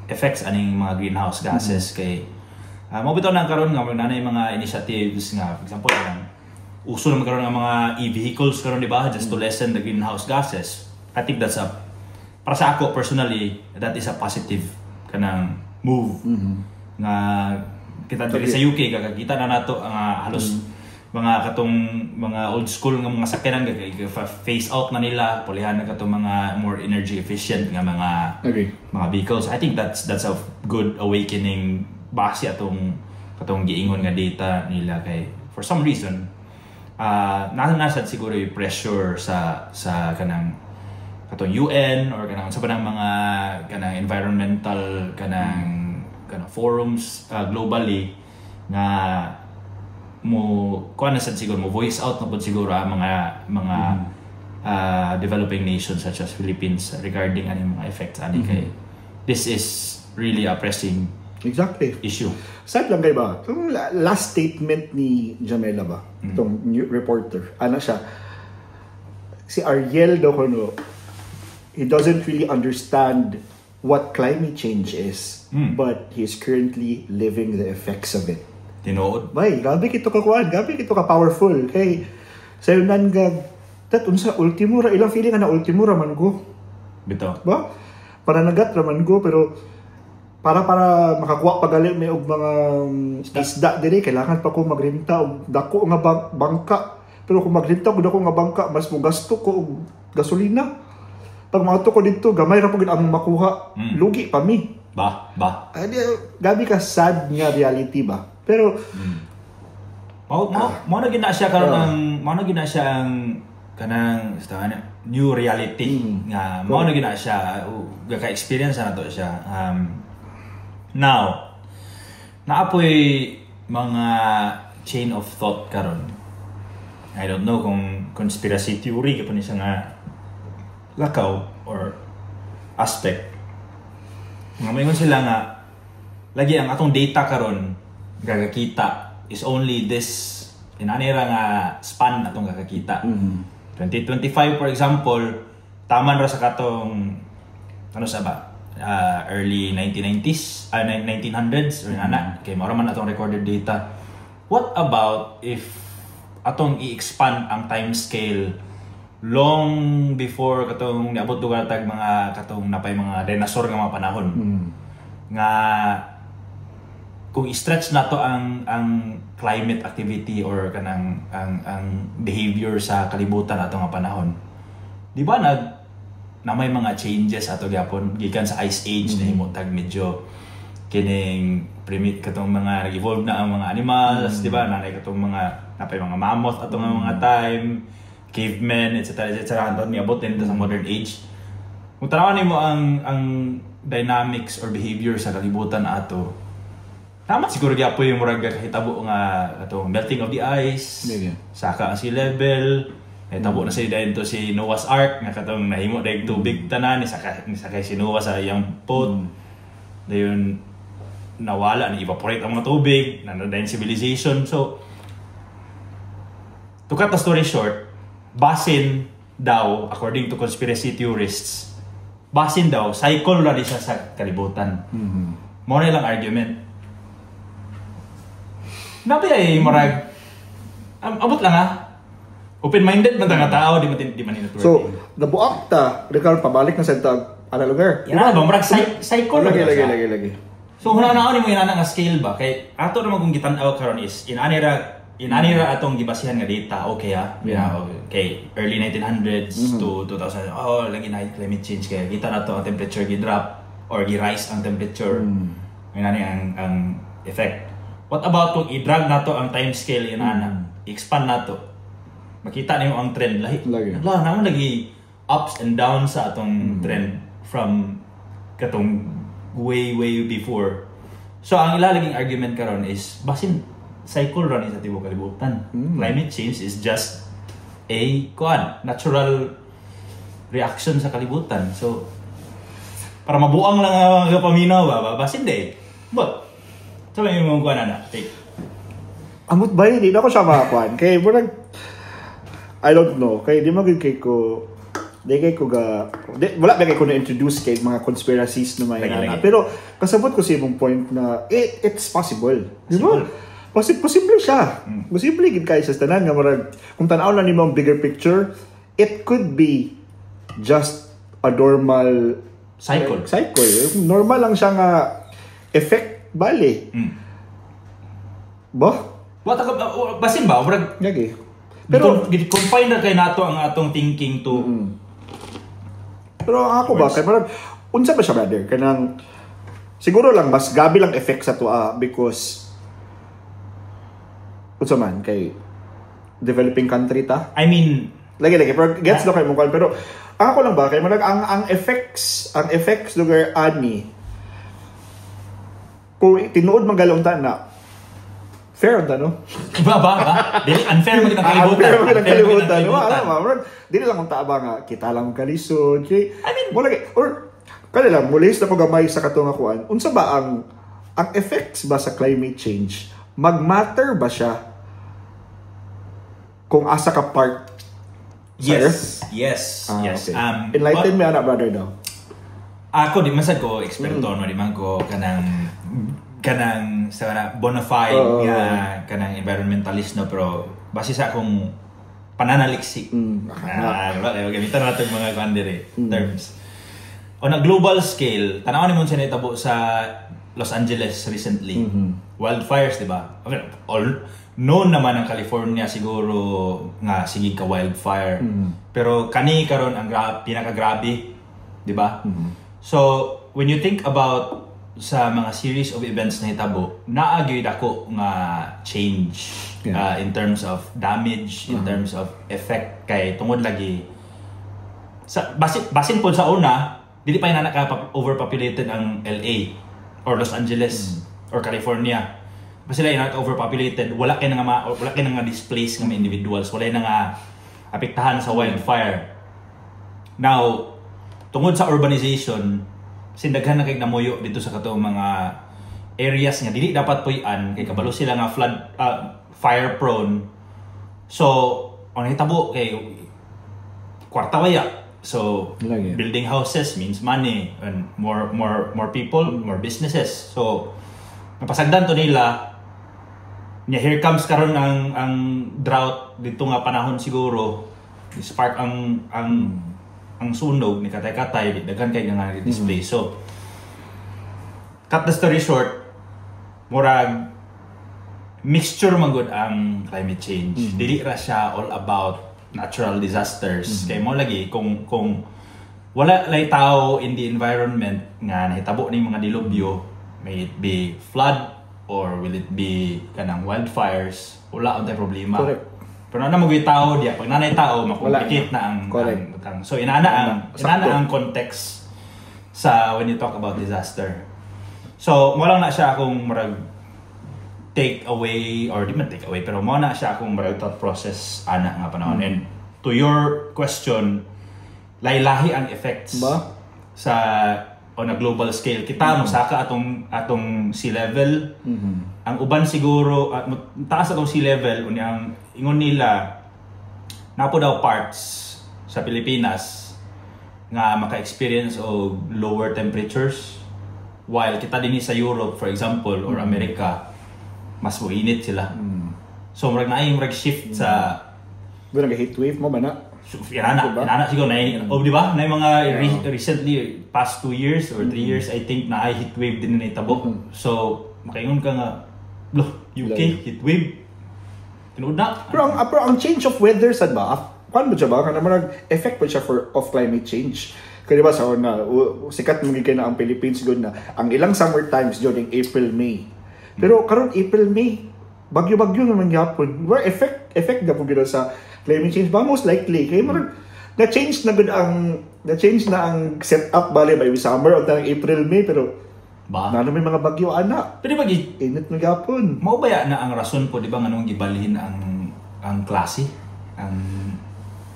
effects aning mga greenhouse gases kay mo bitaw nang karon nga nanay mga initiatives nga for example uso na magkaroon ng mga e-vehicles karon di ba just to lessen the greenhouse gases. I think that's para sa ako personally that is a positive kanang move nga kita diri sa UK kakita na nato ang halos mga katong mga old school nga mga sakyanan face out na nila pulihan na katong mga more energy efficient nga mga vehicles. I think that's a good awakening base atong katong giingon nga data nila kay for some reason nasa siguro yung pressure sa kanang katong UN or kanang sa banang mga kanang environmental kanang forums globally nga mo kuan na sad siguro mo voice out na pud siguro ang mga developing nations such as Philippines regarding ani mga effects ani kay this is really a pressing issue. Sad lang kay ba? Itong last statement ni Jamela ba? Itong reporter. Ano siya? Si Ariel daw kuno he doesn't really understand what climate change is, but he's currently living the effects of it. Tinood? Bay, grabe kito kakuan, grabe kito ka powerful. Kay sayo nangag tat unsa ultimo ra ilang feeling na ultimo ra man go. Bitaw. Ba? Para nagat ra man go pero para makakuha pagali may og mga isda diri kailangan pa ko magrenta og dako nga bangka. Pero kung magrenta og dako nga bangka, mas mo gasto ko og gasolina. Pag mauto ko dito, gamay ra pud ang makuha. Lugi pa mi. Ba. Gabi ka sad nga reality ba? Pero mo na gina siya karon ang kanang new reality nga mo na gina siya gaka-experience na to siya. Now naapoy mga chain of thought karon. I don't know kung conspiracy theory kapon siya nga lakaw or aspect. Nga mayon sila nga lagi ang atong data karon gagakita is only this inanira nga span atong gagakita. 2025 for example, taman ra sa katong ano sa ba? Early 1990s, 1900s or nana kay mao man atong recorded data. What about if atong i-expand ang time scale long before katong niabot duga tag mga katong napay mga dinosaur nga mga panahon nga kung i-stretch nato ang climate activity or kanang ang behavior sa kalibutan nato nga panahon, di ba na may mga changes ato gyapon gikan sa ice age na himutag medyo kining katong mga nag-evolve na ang mga animals, di ba nanay katong mga napay mga mammoth ato nga mga time cavemen, etc. Hantod niabot din sa modern age. Kung tanawan nimo ang dynamics or behavior sa kalibutan ato, tama siguro gyapon yung murag hitabo nga atong melting of the ice, saka ang sea level, Tabo na siya dahil to si Noah's Ark, nga katong nahimo dahil tubig tanan, nisakay si Noah sa iyang boat. Dayon, nawala, na-evaporate ang mga tubig, nanadayin civilization. So, to cut the story short, basin daw, according to conspiracy theorists, basin daw, cycle na siya sa kalibutan. Mo na ilang argument. Nabi ay marag, abot lang ha. Open-minded man nga tao, di man networking. So, nabuak ta, karon pabalik na sa ana lugar. Yan ba, marag cycle lagi. So, hunanaon mo inana nga scale ba? Kay ato naman kung gitan-aw karon is inanira atong gibasihan nga data, okay ha? Okay, early 1900s to 2000, lagi na climate change kaya kita na to ang temperature gi-drop or gi-rise ang temperature. Inani ang effect. What about kung i-drag na to ang time scale inana? I-expand na to. Makita niyo ang trend lagi naman lagi ups and downs sa atong trend from katong way before. So ang ilalaging argument karon is basin cycle ron sa tibuok kalibutan. Climate change is just a natural reaction sa kalibutan. So para mabuang lang ang paminaw ba basin day. But so may mga kuan na take. Amot ba hindi ako siya makakuan kay murag I don't know. Kaya di magiging kay ko wala ba kay ko na-introduce kay mga conspiracies na may nana. Pero kasabot ko sa imong point na it's possible. Di ba? Posible siya. Posible gid kay sa tanan nga marag kung tan-aw na nimo ang bigger picture, it could be just a normal cycle. Normal lang siya nga effect bali. Ba? Basin ba? Marag Yagi. Pero confine na kay nato ang atong thinking to. Pero ako ba kay parang unsa ba siya brother kanang siguro lang mas gabi lang effect sa tuwa because unsa man kay developing country ta. I mean, lagi pero gets do kay mo pero ako lang ba kay marag ang effects lugar ani kung tinuod man galong ta na fair on no? Iba ba? Dili unfair mo kitang kalibutan. Dili lang ang taaba nga kita lang kalisod. I mean, mo lagi or kanila mulis na pagamay sa katong akuan. Unsa ba ang effects ba sa climate change? Mag-matter ba siya kung asa ka part? Yes. Okay. Enlighten me anak brother daw. Ako di masad ko eksperto no di man ko kanang sa bona fide nga kanang environmentalist no pero base sa akong pananaliksik gamitan natin mga terms on a global scale tanaw ni mo siya nitabo sa Los Angeles recently wildfires diba all known naman ang California siguro nga sige ka wildfire pero kani karon ang pinakagrabe diba so when you think about sa mga series of events na hitabo, naagyoy dako nga change in terms of damage, in terms of effect kay tungod lagi sa basin po sa una, dili pa ina naka overpopulated ang LA or Los Angeles or California. Basta sila ina overpopulated, wala kay nga displaced nga individuals, wala na nga apektahan sa wildfire. Now, tungod sa urbanization, sindaghan na kay namuyo dito sa katong mga areas nga dili dapat puy-an kay kabalo sila nga flood fire prone. So ang hitabo kay kwarta waya. So building houses means money and more people, more businesses. So napasagdan to nila nya here comes karon ang drought dito nga panahon siguro spark ang sunog ni katay-katay daghan kay nga display. So cut the story short, murag mixture man gud ang climate change. Dili ra siya all about natural disasters. Kay mo lagi kung wala lay tao in the environment nga nahitabo ning mga dilubyo, may it be flood or will it be kanang wildfires, wala untay problema. Correct. Pero na magay tao diya pag nanay tao makomplicate na ang so inana ang context sa when you talk about disaster. So mo lang na siya akong murag take away or di man take away pero mo na siya akong murag thought process ana nga panahon and to your question, lahi-lahi ang effects sa on a global scale. Kita mo saka atong sea level. Ang uban siguro taas atong sea level unyang ingon nila napo daw parts sa Pilipinas nga maka-experience og lower temperatures while kita din sa Europe for example or America mas muinit sila. So murag naay murag shift sa heat wave mo ba na? Inana siguro na di ba? Na mga recently past 2 years or 3 years I think na ay heat wave din na itabo. So makaingon ka nga UK heat wave. Tinuod na. Pero ang change of weather sad ba? Paano siya ba? Kana mag-effect pa siya of climate change. Kaya ba sa una, sikat magiging na ang Philippines good na ang ilang summer times during April, May. Pero karon April, May, bagyo-bagyo naman yapon. Where effect na po gano'n sa climate change ba? Most likely. Kaya na-change na ang setup bali by summer o ng April, May. Pero na may mga bagyo, ana. Pero init na yapon. Maubaya na ang rason po, di ba, nganong gibalhin ang klase?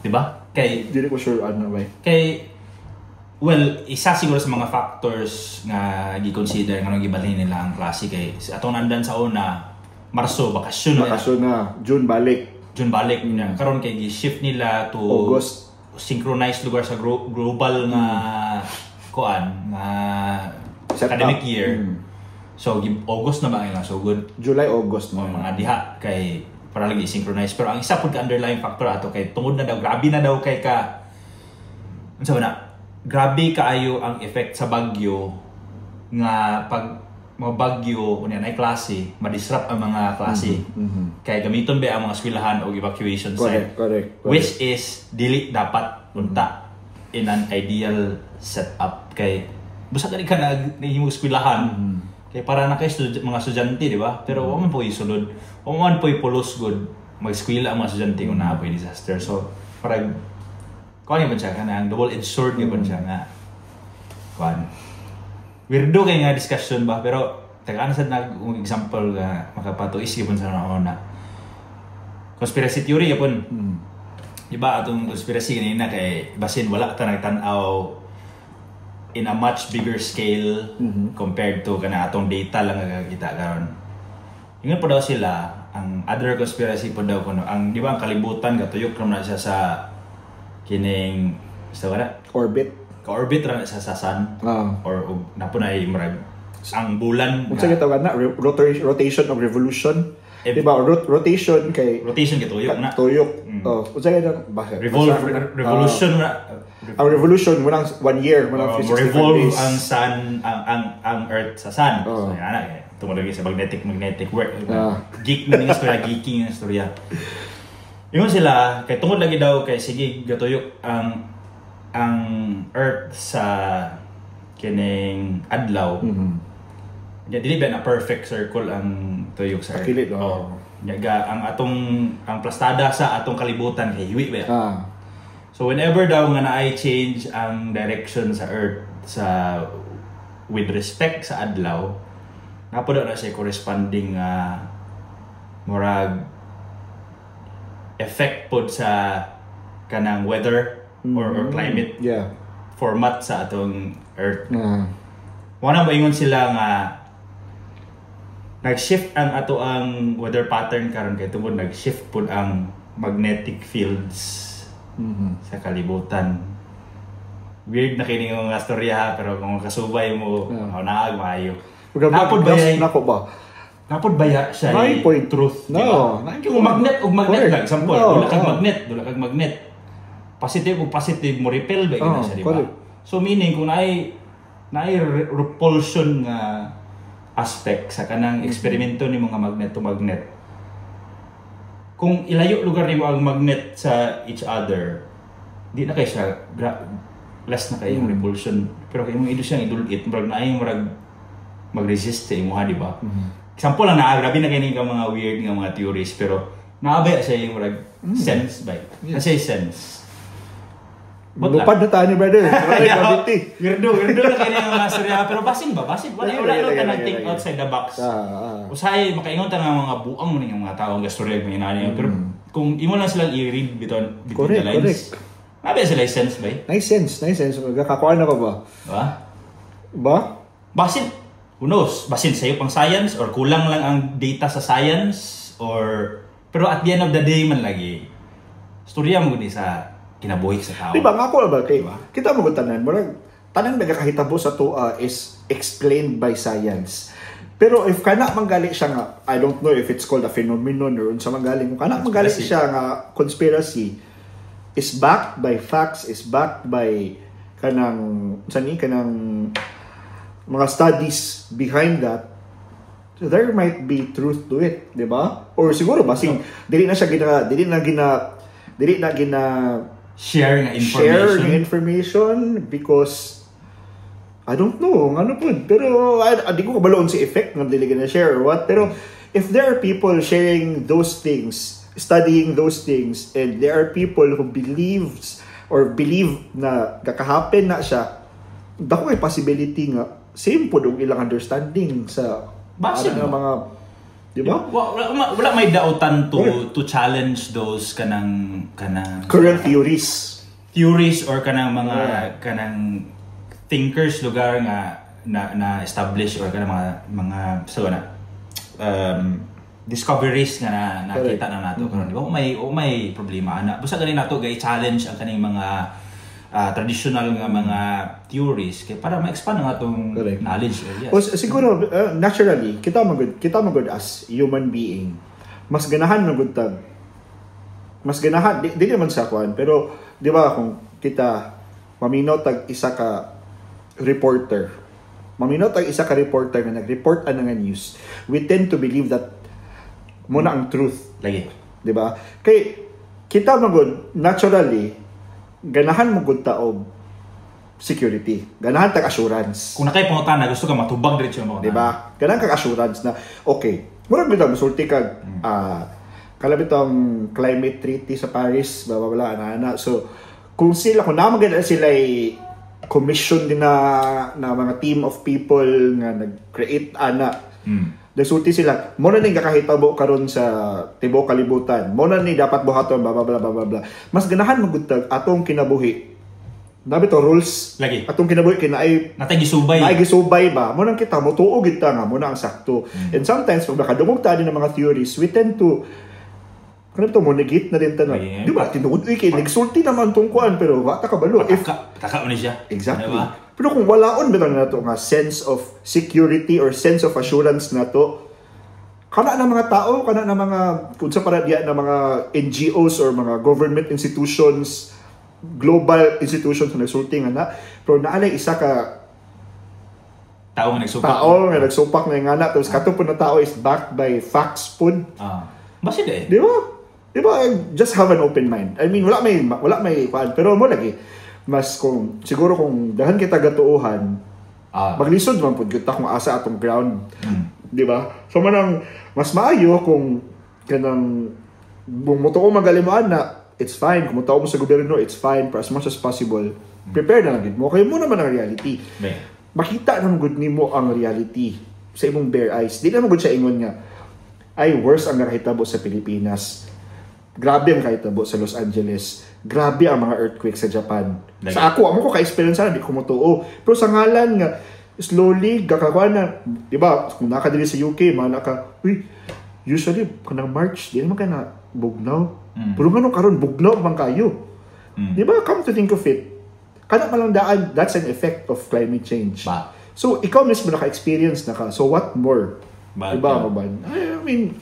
Di ba? Hindi ko sure ano ba. Isa siguro sa mga factors nga gi-consider nga nung gibalhin nila ang klase kay atong nandan sa una Marso bakasyon na June balik niya karon kay gi-shift nila to August synchronized lugar sa global nga kuan nga academic year. So August na ba ila so good July August mo mga diha kay para lagi synchronize pero ang isa pud ka underlying factor ato kay tungod na daw grabe na daw kay ka unsa ba na grabe kaayo ang effect sa bagyo nga pag mabagyo unya nay klase ma-disrupt ang mga klase kay gamiton ba ang mga eskwelahan og evacuation site correct. Which is dili dapat unta in an ideal setup kay busa ka na himo eskwelahan kay para na kay mga estudyante di ba pero wa man po isulod wa man po ipulos good mag-eskwela ang mga estudyante kung naa po disaster so parang kuan ba siya kanang double-edged sword gyud siya nga kuan weirdo kay nga discussion ba pero tagaan sad nag example nga makapatuis gyud sa una conspiracy theory gyud di ba atong conspiracy kanina kay basin wala ta nagtan-aw in a much bigger scale compared to kana atong data lang nga kita karon ingon pa daw sila ang other conspiracy pa daw kuno ang di ba ang kalibutan gatuyok ra na siya sa kining sa wala orbit ra sa sun or napunay murag ang bulan unsa gitawag na rotation of revolution di ba rotation gituyok na unsa gitawag revolution na ang revolution mo 1 year mo 365 revolve days ang sun ang earth sa sun so yana tungod lagi sa magnetic work geek na nga storya geeking nga storya ingon sila kay tungod lagi daw kay sige gatuyok ang earth sa kining adlaw dili ba na perfect circle ang tuyok sa earth kilid ang plastada sa atong kalibutan kay hiwi ba so whenever daw nga naay change ang direction sa earth sa with respect sa adlaw napuno na siya corresponding murag effect pod sa kanang weather or climate format sa atong earth. Wala ba ingon sila nga nag-shift ang ato ang weather pattern karon kay tungod nag-shift pod ang magnetic fields sa kalibutan. Weird na kini nga storya pero kung kasubay mo naag maayo. Napod ba siya point truth kung magnet lang example dula kag magnet positive mo repel ba gina siya di ba so meaning kung naay repulsion nga aspect sa kanang eksperimento ni mga magnet to magnet kung ilayo lugar nimo ang magnet sa each other di na kay siya less na kay yung repulsion pero kay imong siyang idulit murag mag-resist sa imuha di ba example lang grabe na kini ka mga weird nga mga theories pero naabay siya yung murag sense ba kasi sense lupad na tayo ni brother weirdo na kini nga mga storya pero basin wala ka nang think outside the box usay makaingon ta nga mga buang mo ning mga tawo nga storya nga inani pero kung imo lang silang i-read between the lines. Correct. Nabi sila sense ba? Nice sense. Kakuan na ka ba? Ba? Basin, who knows? Basin sa'yo pang science or kulang lang ang data sa science or pero at the end of the day man lagi storya mo gud sa kinabuhi sa tao. Diba nga ko ba kay kita mo tanan, tanang nagakahitabo sa tuwa is explained by science. Pero if kana manggali siya nga, I don't know if it's called a phenomenon or unsa manggali kung kana manggali siya nga conspiracy is backed by facts, is backed by kanang mga studies behind that, there might be truth to it, di ba? Or siguro basing dili na gina share nga information because I don't know, ano po. Pero, di ko kabaloon si effect ng dili na share or what. Pero, if there are people sharing those things, studying those things, and there are people who believe na kakahappen na siya, dako may possibility nga, same po yung ilang understanding sa mga, di ba? Wala may dautan to challenge those kanang current theories or kanang mga kanang thinkers lugar nga na establish or kanang mga discoveries nga nakita na nato karon. Di ba? May problema ana. Busa ganin nato gay challenge ang kaning mga traditional nga mga theories kay para ma-expand nga atong knowledge. Yes. Siguro naturally kita magud as human being mas ganahan di naman sa kwan pero di ba kung kita maminaw tag isa ka reporter nga nag-report nga news, we tend to believe that muna ang truth lagi, di ba? Kay kita magud naturally ganahan mo gud taog security, ganahan tag assurance. Kung nakay pangutana gusto ka matubag diretso mo, di ba? Ganahan kag assurance na okay, mura bitaw musulti kag kalabit ang climate treaty sa Paris, bla ana. So kung namagana sila commission din na mga team of people nga nag-create ana. Nagsulti sila, mo na ning kakahitabo karon sa tibuok kalibutan. Mo na ni dapat buhaton bla bla bla. Mas ganahan magutag atong kinabuhi. Dapat to rules lagi. Atong kinabuhi kinaay natay gisubay. Nay gisubay ba? Mo nang kita mo tuo gid ta nga mo na ang sakto. And sometimes pag nakadungog ta din ng mga theories, we tend to mo negate na din tanan. Di ba? Tinuod kay nagsulti naman tong kuan pero wa ta kabalo. Pataka ni siya. Exactly. Diba? Pero kung walaon ba na to nga sense of security or sense of assurance na to, kana na mga tao, kana na mga kung sa para diya na mga NGOs or mga government institutions, global institutions na nagsulti nga na, pero naalay isa ka tao nga nagsupak na nga na, tapos katong po na tao is backed by facts po. Basid eh. Di ba? Just have an open mind. I mean, wala may paan. Pero mo lagi, mas siguro kung dahan kita gatuuhan, maglisod man pud kita kung asa atong ground. Di ba? So manang mas maayo kung kanang mutuo magalimaan na it's fine. Kung mutuo mo sa gobyerno, it's fine for as much as possible. Prepare na lang mo. Kaya mo naman ang reality. Makita naman good nimo ang reality sa imong bare eyes. Di naman good siya ingon nga ay worse ang nakahitabo sa Pilipinas. Grabe ang kahitabo sa Los Angeles. Grabe ang mga earthquake sa Japan. Sa ako ko ka-experience na, di ko mutuo. Pero sa ngalan nga, slowly, gakakuha na, di ba, kung nakadili sa UK, mana ka, usually, kung March, di naman ka na bugnaw. Pero nga nung karon bugnaw man kayo. Di ba, come to think of it, kana palang daan, that's an effect of climate change. So, ikaw mismo naka-experience na ka. So, what more? Diba, I mean,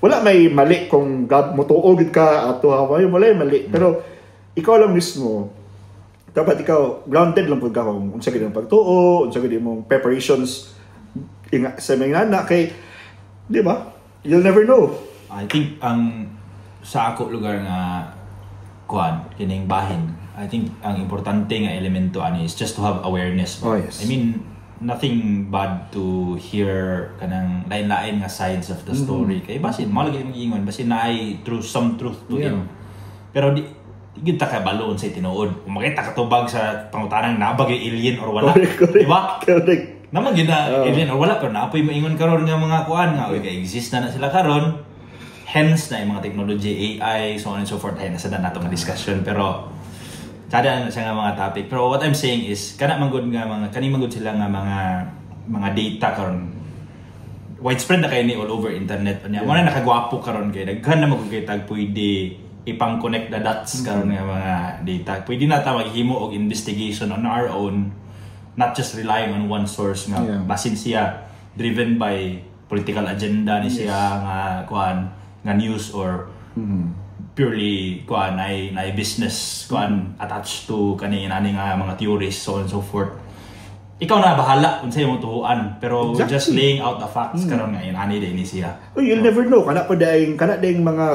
wala may mali kung mutuog ka at wala may mali. Pero ikaw lang mismo, dapat ikaw grounded lang pud ka kung unsa gid ang pagtuo, unsa gid imong preparations sa mga anak kay di ba? You'll never know. I think sa ako lugar nga kuan kining bahin. I think ang importante nga elemento ani is just to have awareness. Yes. I mean, nothing bad to hear kanang lain-lain nga sides of the story kay basin mo lagi mong ingon basin naay some truth to it pero di gid ta ka balon sa tinuod kung makita ka tubag sa pangutanang nabag yung alien or wala di ba naman gid na alien or wala pero naapoy moingon karon nga mga kuan nga kay exist na sila karon hence na yung mga technology, AI, so on and so forth, ay nasa na natong discussion, pero sada na siya nga mga topic. Pero what I'm saying is, kaning manggod sila nga mga data karon widespread na kayo ni all over internet. Mo na nakagwapo karon kay daghan na magkukitag pwede ipang-connect the dots karon nga mga data. Pwede na ta maghimo og investigation on our own, not just relying on one source nga basin siya driven by political agenda ni siya nga kuan nga news or purely kuan ay business kuan attached to kani nga mga theories, so on and so forth. Ikaw na bahala kung sa'yo mong tuhuan, pero we're just laying out the facts karon nga ani din ni siya. You'll never know kana dayong mga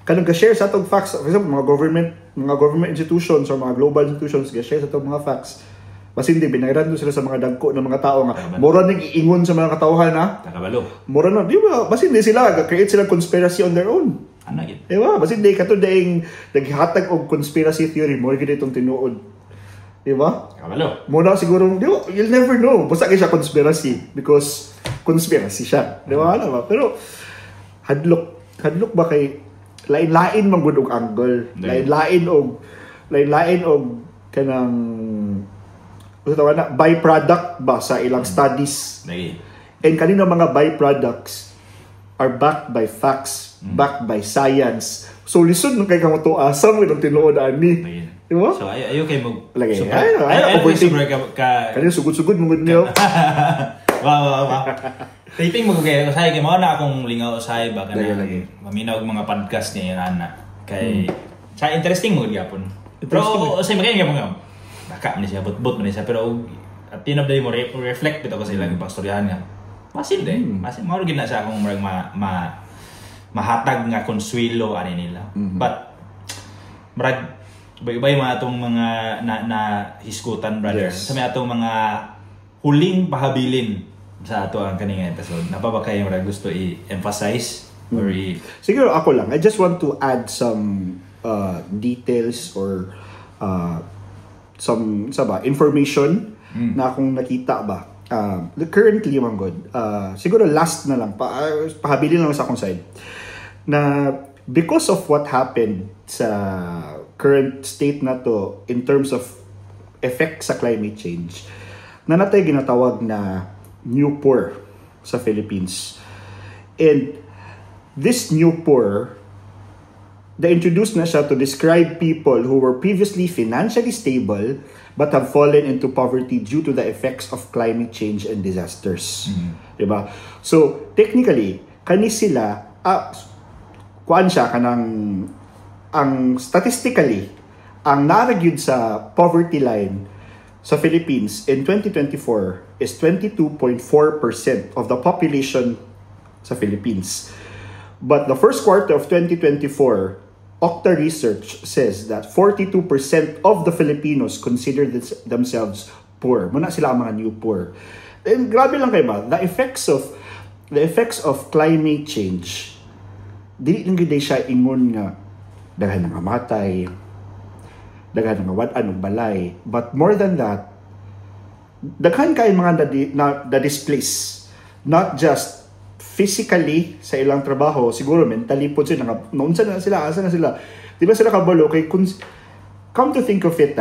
kanang ga-share sa atong facts, for example, mga government institutions or mga global institutions ga-share sa atong mga facts. Basta hindi binayaran doon sila sa mga dagko ng mga tao nga mura ning iingon sa mga katawhan ha. Takabalo. Mura na, di ba? Basta hindi sila create sila conspiracy on their own. Ano gid? Di ba? Basta hindi kato dayong naghatag og conspiracy theory mo gid itong tinuod. Di ba? Kabalo. Muna siguro, di ba, you'll never know. Basta kayo siya conspiracy because conspiracy siya. Di ba? Ano ba? Pero hadlok ba kay lain-lain man gud og angle. Lain-lain og kanang byproduct ba sa ilang studies. And kanina mga byproducts are backed by facts, backed by science. So lisod nung kay kamoto asa mo itong tinuod ani. Di ba? So ayo kay mo lagi. Ay kanina sugod-sugod mo gud niyo. Wow. Taping mo kay usay kay mo na akong lingaw usay ba kana maminaw og mga podcast niya ana. Kay sa interesting mo gyapon. Pero usay magay gyapon nga. Baka man siya bot man siya pero at the end of the day mo reflect bitaw ko sa ilang pagstoryahan nga. Masin din. Masin mo gid na sa akong murag mahatag nga konsuelo ani nila. But murag bay mga atong mga na hisgutan brother. Sa may atong mga huling pahabilin sa ato ang kaning episode. Napaba kayo murag gusto i-emphasize or siguro ako lang. I just want to add some details or some information na akong nakita ba. Currently man god. Siguro last na lang pahabilin lang sa akong side. Na because of what happened sa current state na to in terms of effect sa climate change, na natay ginatawag na new poor sa Philippines. And this new poor, introduced na siya to describe people who were previously financially stable but have fallen into poverty due to the effects of climate change and disasters. Diba? So, technically, kani sila, kuan siya kanang ang statistically ang naragyud sa poverty line sa Philippines in 2024 is 22.4% of the population sa Philippines. But the first quarter of 2024, Okta research says that 42% of the Filipinos consider themselves poor. Muna sila ang mga new poor. And grabe lang kayo ba? The effects of climate change, di lang gid siya ingon nga daghan nga matay, daghan nga wad-an og balay, but more than that, daghan kay mga na displace, not just physically sa ilang trabaho, siguro mentally po sila nga asa na sila, di ba sila kabalo kay come to think of it,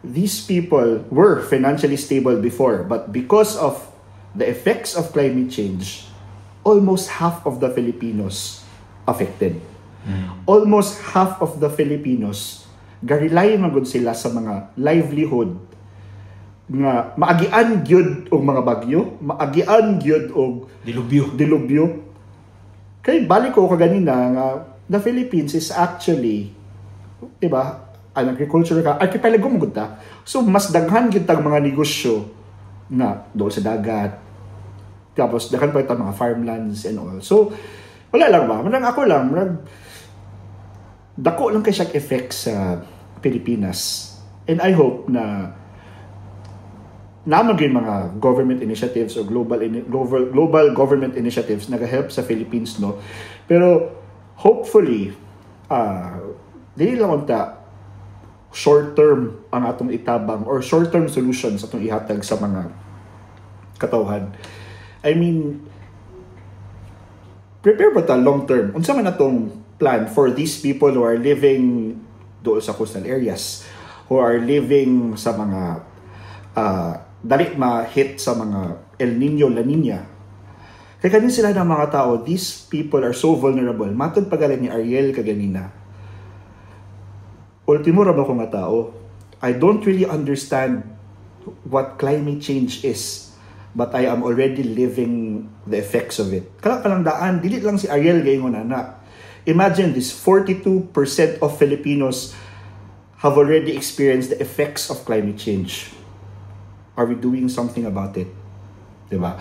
these people were financially stable before, but because of the effects of climate change, almost half of the Filipinos affected. Almost half of the Filipinos garilay magud sila sa mga livelihood nga maagian gyud og mga bagyo, maagian gyud og dilubyo. Kay balik ko kaganina nga the Philippines is actually, di ba, an agriculture archipelago mo gud ta. So mas daghan gyud tag mga negosyo na doon sa dagat. Tapos daghan pa itang mga farmlands and all. So wala lang ba? Ako lang, dako lang kay siya effect sa Pilipinas. And I hope na naman mga government initiatives o global government initiatives nag-help sa Philippines, no? Pero hopefully dili lang unta short term ang atong itabang or short term solutions atong ihatag sa mga katawhan. I mean, prepare ba ta long term? Unsa man atong plan for these people who are living doon sa coastal areas, who are living sa mga dali ma-hit sa mga El Nino, La Nina. Kaya kanin sila ng mga tao, these people are so vulnerable. Matod pagalan ni Ariel kaganina. Ultimo ra ba ko nga tao? I don't really understand what climate change is, but I am already living the effects of it. Kala lang daan, dili lang si Ariel gayon na. Imagine this, 42% of Filipinos have already experienced the effects of climate change. Are we doing something about it? Diba?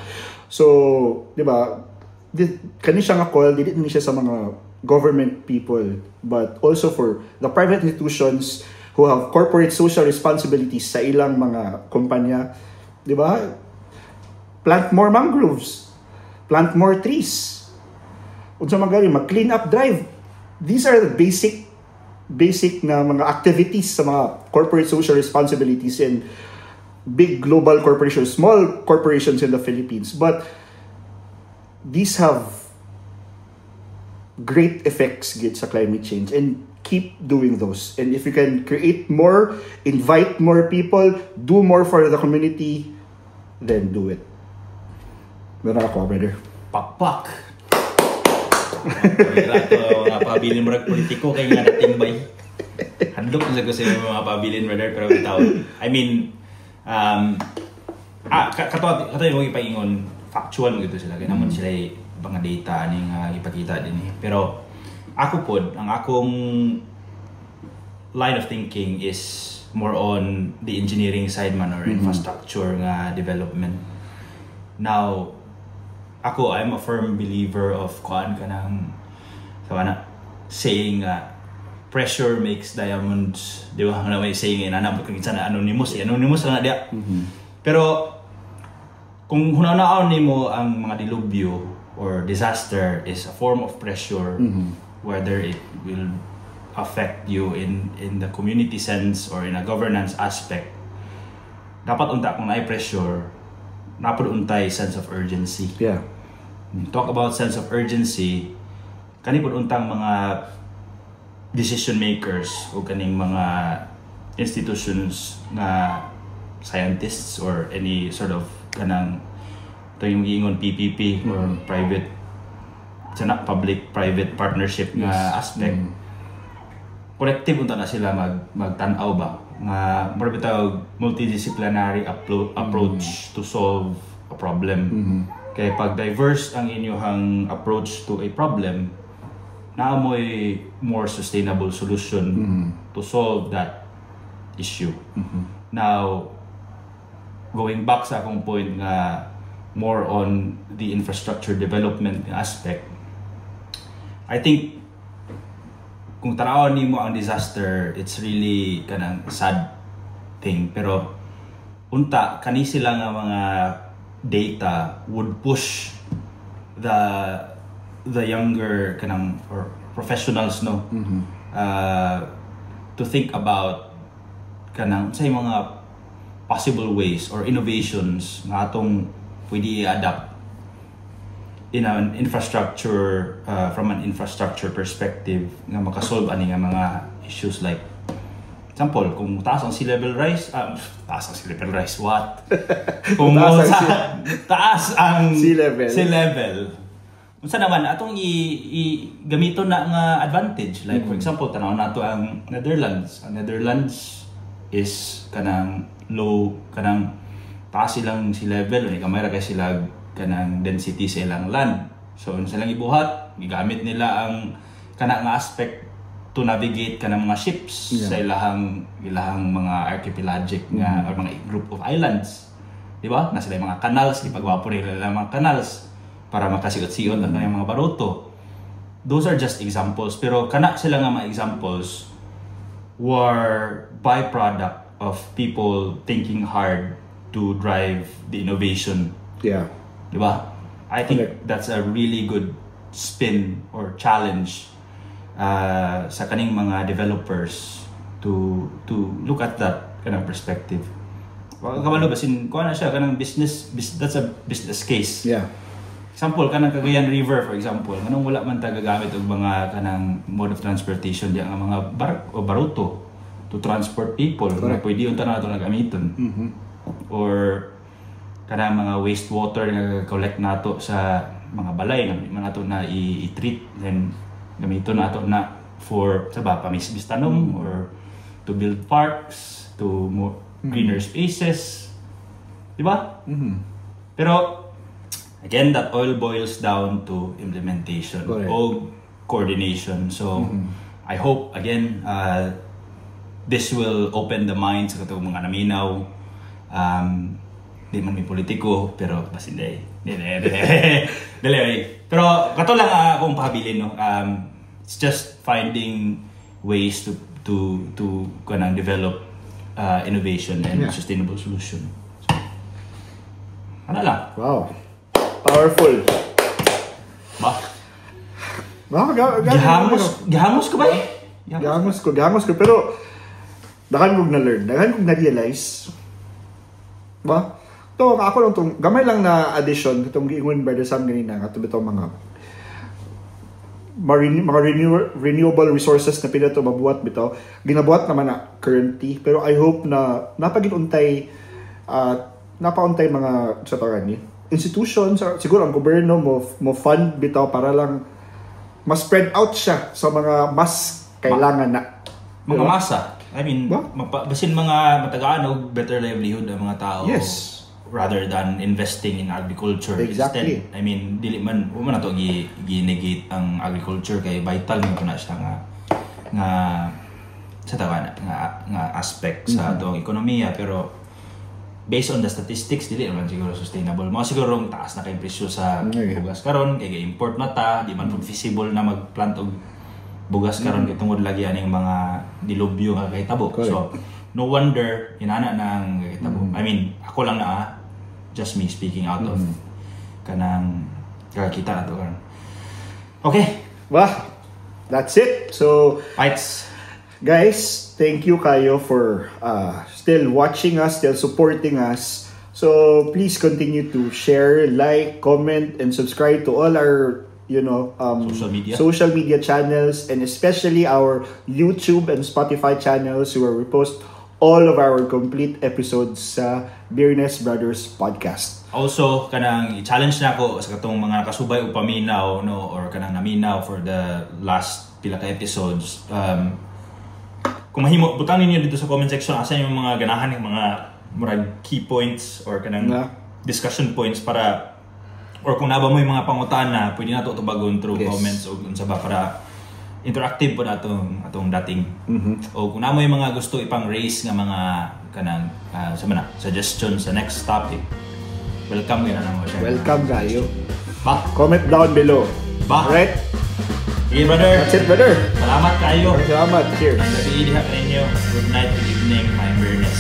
So, diba, kani siya nga call, dili ni siya sa mga government people, but also for the private institutions who have corporate social responsibilities sa ilang mga kumpanya. Diba? Plant more mangroves. Plant more trees. Unsa man gani, mag-clean up drive. These are the basic na mga activities sa mga corporate social responsibilities in big global corporations, small corporations in the Philippines. But these have great effects sa climate change, and keep doing those. And if you can create more, invite more people, do more for the community, then do it. Meron ako, brother. Pakpak! Mga pabilin mo politiko kay nga natimbay. Handok na ko sa mga pabilin, brother, pero bitaw. I mean, katawa yung ipaingon, factual mo ito sila. Kaya naman sila mga data aning ipakita din. Pero ako po, ang akong line of thinking is more on the engineering side man, or infrastructure nga development. Now, I'm a firm believer of saying pressure makes diamonds. Di ba? May saying nanabot kung sana anonymous lang na dia. Pero kung hunanaon nimo ang mga dilubyo or disaster is a form of pressure, whether it will affect you in the community sense or in a governance aspect, dapat unta kung naay pressure, napod untay sense of urgency. Yeah. Talk about sense of urgency, kani pud untang mga decision makers o kaning mga institutions na scientists or any sort of kanang ito yung giingon PPP or private public-private partnership nga aspect. Collective unta na sila magtan-aw ba nga marbitaw multidisciplinary approach to solve a problem. Kaya pag diverse ang inyong approach to a problem, naamoy more sustainable solution to solve that issue. Now, going back sa akong point nga more on the infrastructure development aspect, I think kung tanawan nimo ang disaster, it's really kanang sad thing. Pero unta kani sila nga mga data would push the younger kanang or professionals to think about kanang say mga possible ways or innovations nga atong pwede i-adapt in an infrastructure from an infrastructure perspective nga makasolve ani nga mga issues like example, kung taas ang sea level rise, what? Kung taas ang sea level. Unsa naman atong gamito na nga advantage, like for example tanaw nato ang Netherlands. Ang Netherlands is kanang low, kanang taas silang sea level, ni kamera kay sila kanang density sa ilang land. So unsa lang ibuhat, gigamit nila ang kana nga aspect to navigate kanang mga ships sa ilahang mga archipelagic nga or mga group of islands. Di ba? Nasa sila mga canals, ipagwapo nila mga canals para makasigot-sigot ang kanyang mga baruto. Those are just examples, pero kana sila nga mga examples were byproduct of people thinking hard to drive the innovation. Yeah. Di ba? I think that's a really good spin or challenge sa kaning mga developers to look at that kind of perspective. Kabalo basin kuha na siya kanang business, that's a business case. Yeah. example kanang Cagayan River for example, nganong wala man ta gagamit og mga kanang mode of transportation diya nga mga baruto to transport people nga pwede unta na nato nagamiton. Or kanang mga wastewater nga collect nato sa mga balay nga man nato na i-treat then gamiton nato na for sa ba pamisbis tanom or to build parks, to more greener spaces. Di ba? Pero again, that all boils down to implementation o coordination. So, I hope, again, this will open the minds sa katong mga naminaw. Di man may politiko, pero basta hindi. Pero kato lang akong pahabilin, no? It's just finding ways to kanang develop innovation and sustainable solution. So, ano lang? Wow. Powerful. Ba? Gihamos ko ba eh? Gihamos ko. Pero, dahan kong na-learn. Dahan kong na-realize. Ba? Ito, ako lang itong, gamay lang na addition, itong giingon Brother Sam ganina, nga itong mga renewable resources na pila ito mabuhat bitaw. Ginabuhat naman na currently. Pero I hope na napagin-untay mga sa tarani institutions, siguro ang gobyerno mo fund bitaw para lang mas spread out siya sa mga mas kailangan na mga masa. I mean, basin mga matagaan og better livelihood ang mga tao. Yes. Rather than investing in agriculture. Exactly. Instead, I mean, dili man na to ginegate ang agriculture kay vital man na siya nga sa tawana nga aspect sa atong ekonomiya, pero based on the statistics, dili naman siguro sustainable. Mga siguro taas na kay presyo sa bugas karon, kay import na ta, di man feasible na magplant og bugas karon kay tungod lagi aning mga dilubyo nga kahitabo. So, no wonder inana nang kahitabo. I mean, ako lang na just me speaking out of kanang kakita na to karon. Okay. Well, that's it. So, fights. Guys, thank you kayo for still watching us, still supporting us. So please continue to share, like, comment, and subscribe to all our social media channels, and especially our YouTube and Spotify channels, where we post all of our complete episodes sa Beerness Brothers podcast. Also, kanang i-challenge na ako sa katong mga nakasubay o paminaw, no, or kanang naminaw for the last pila ka episodes. Kung mahimo, butang ninyo dito sa comment section asa yung mga ganahan ng mga murag key points or kanang discussion points para, or kung naba mo yung mga pangutan na pwede na ito tubagon through comments o unsa ba para interactive po na atong dating. O kung namo yung mga gusto ipang raise nga mga kanang suggestions sa next topic, welcome yun na mo siya. Welcome kayo. Comment down below. Alright? Okay, brother. That's it, brother. Salamat kayo. Salamat. Cheers. Gabi diha kaninyo. Good night, good evening, my Beerness.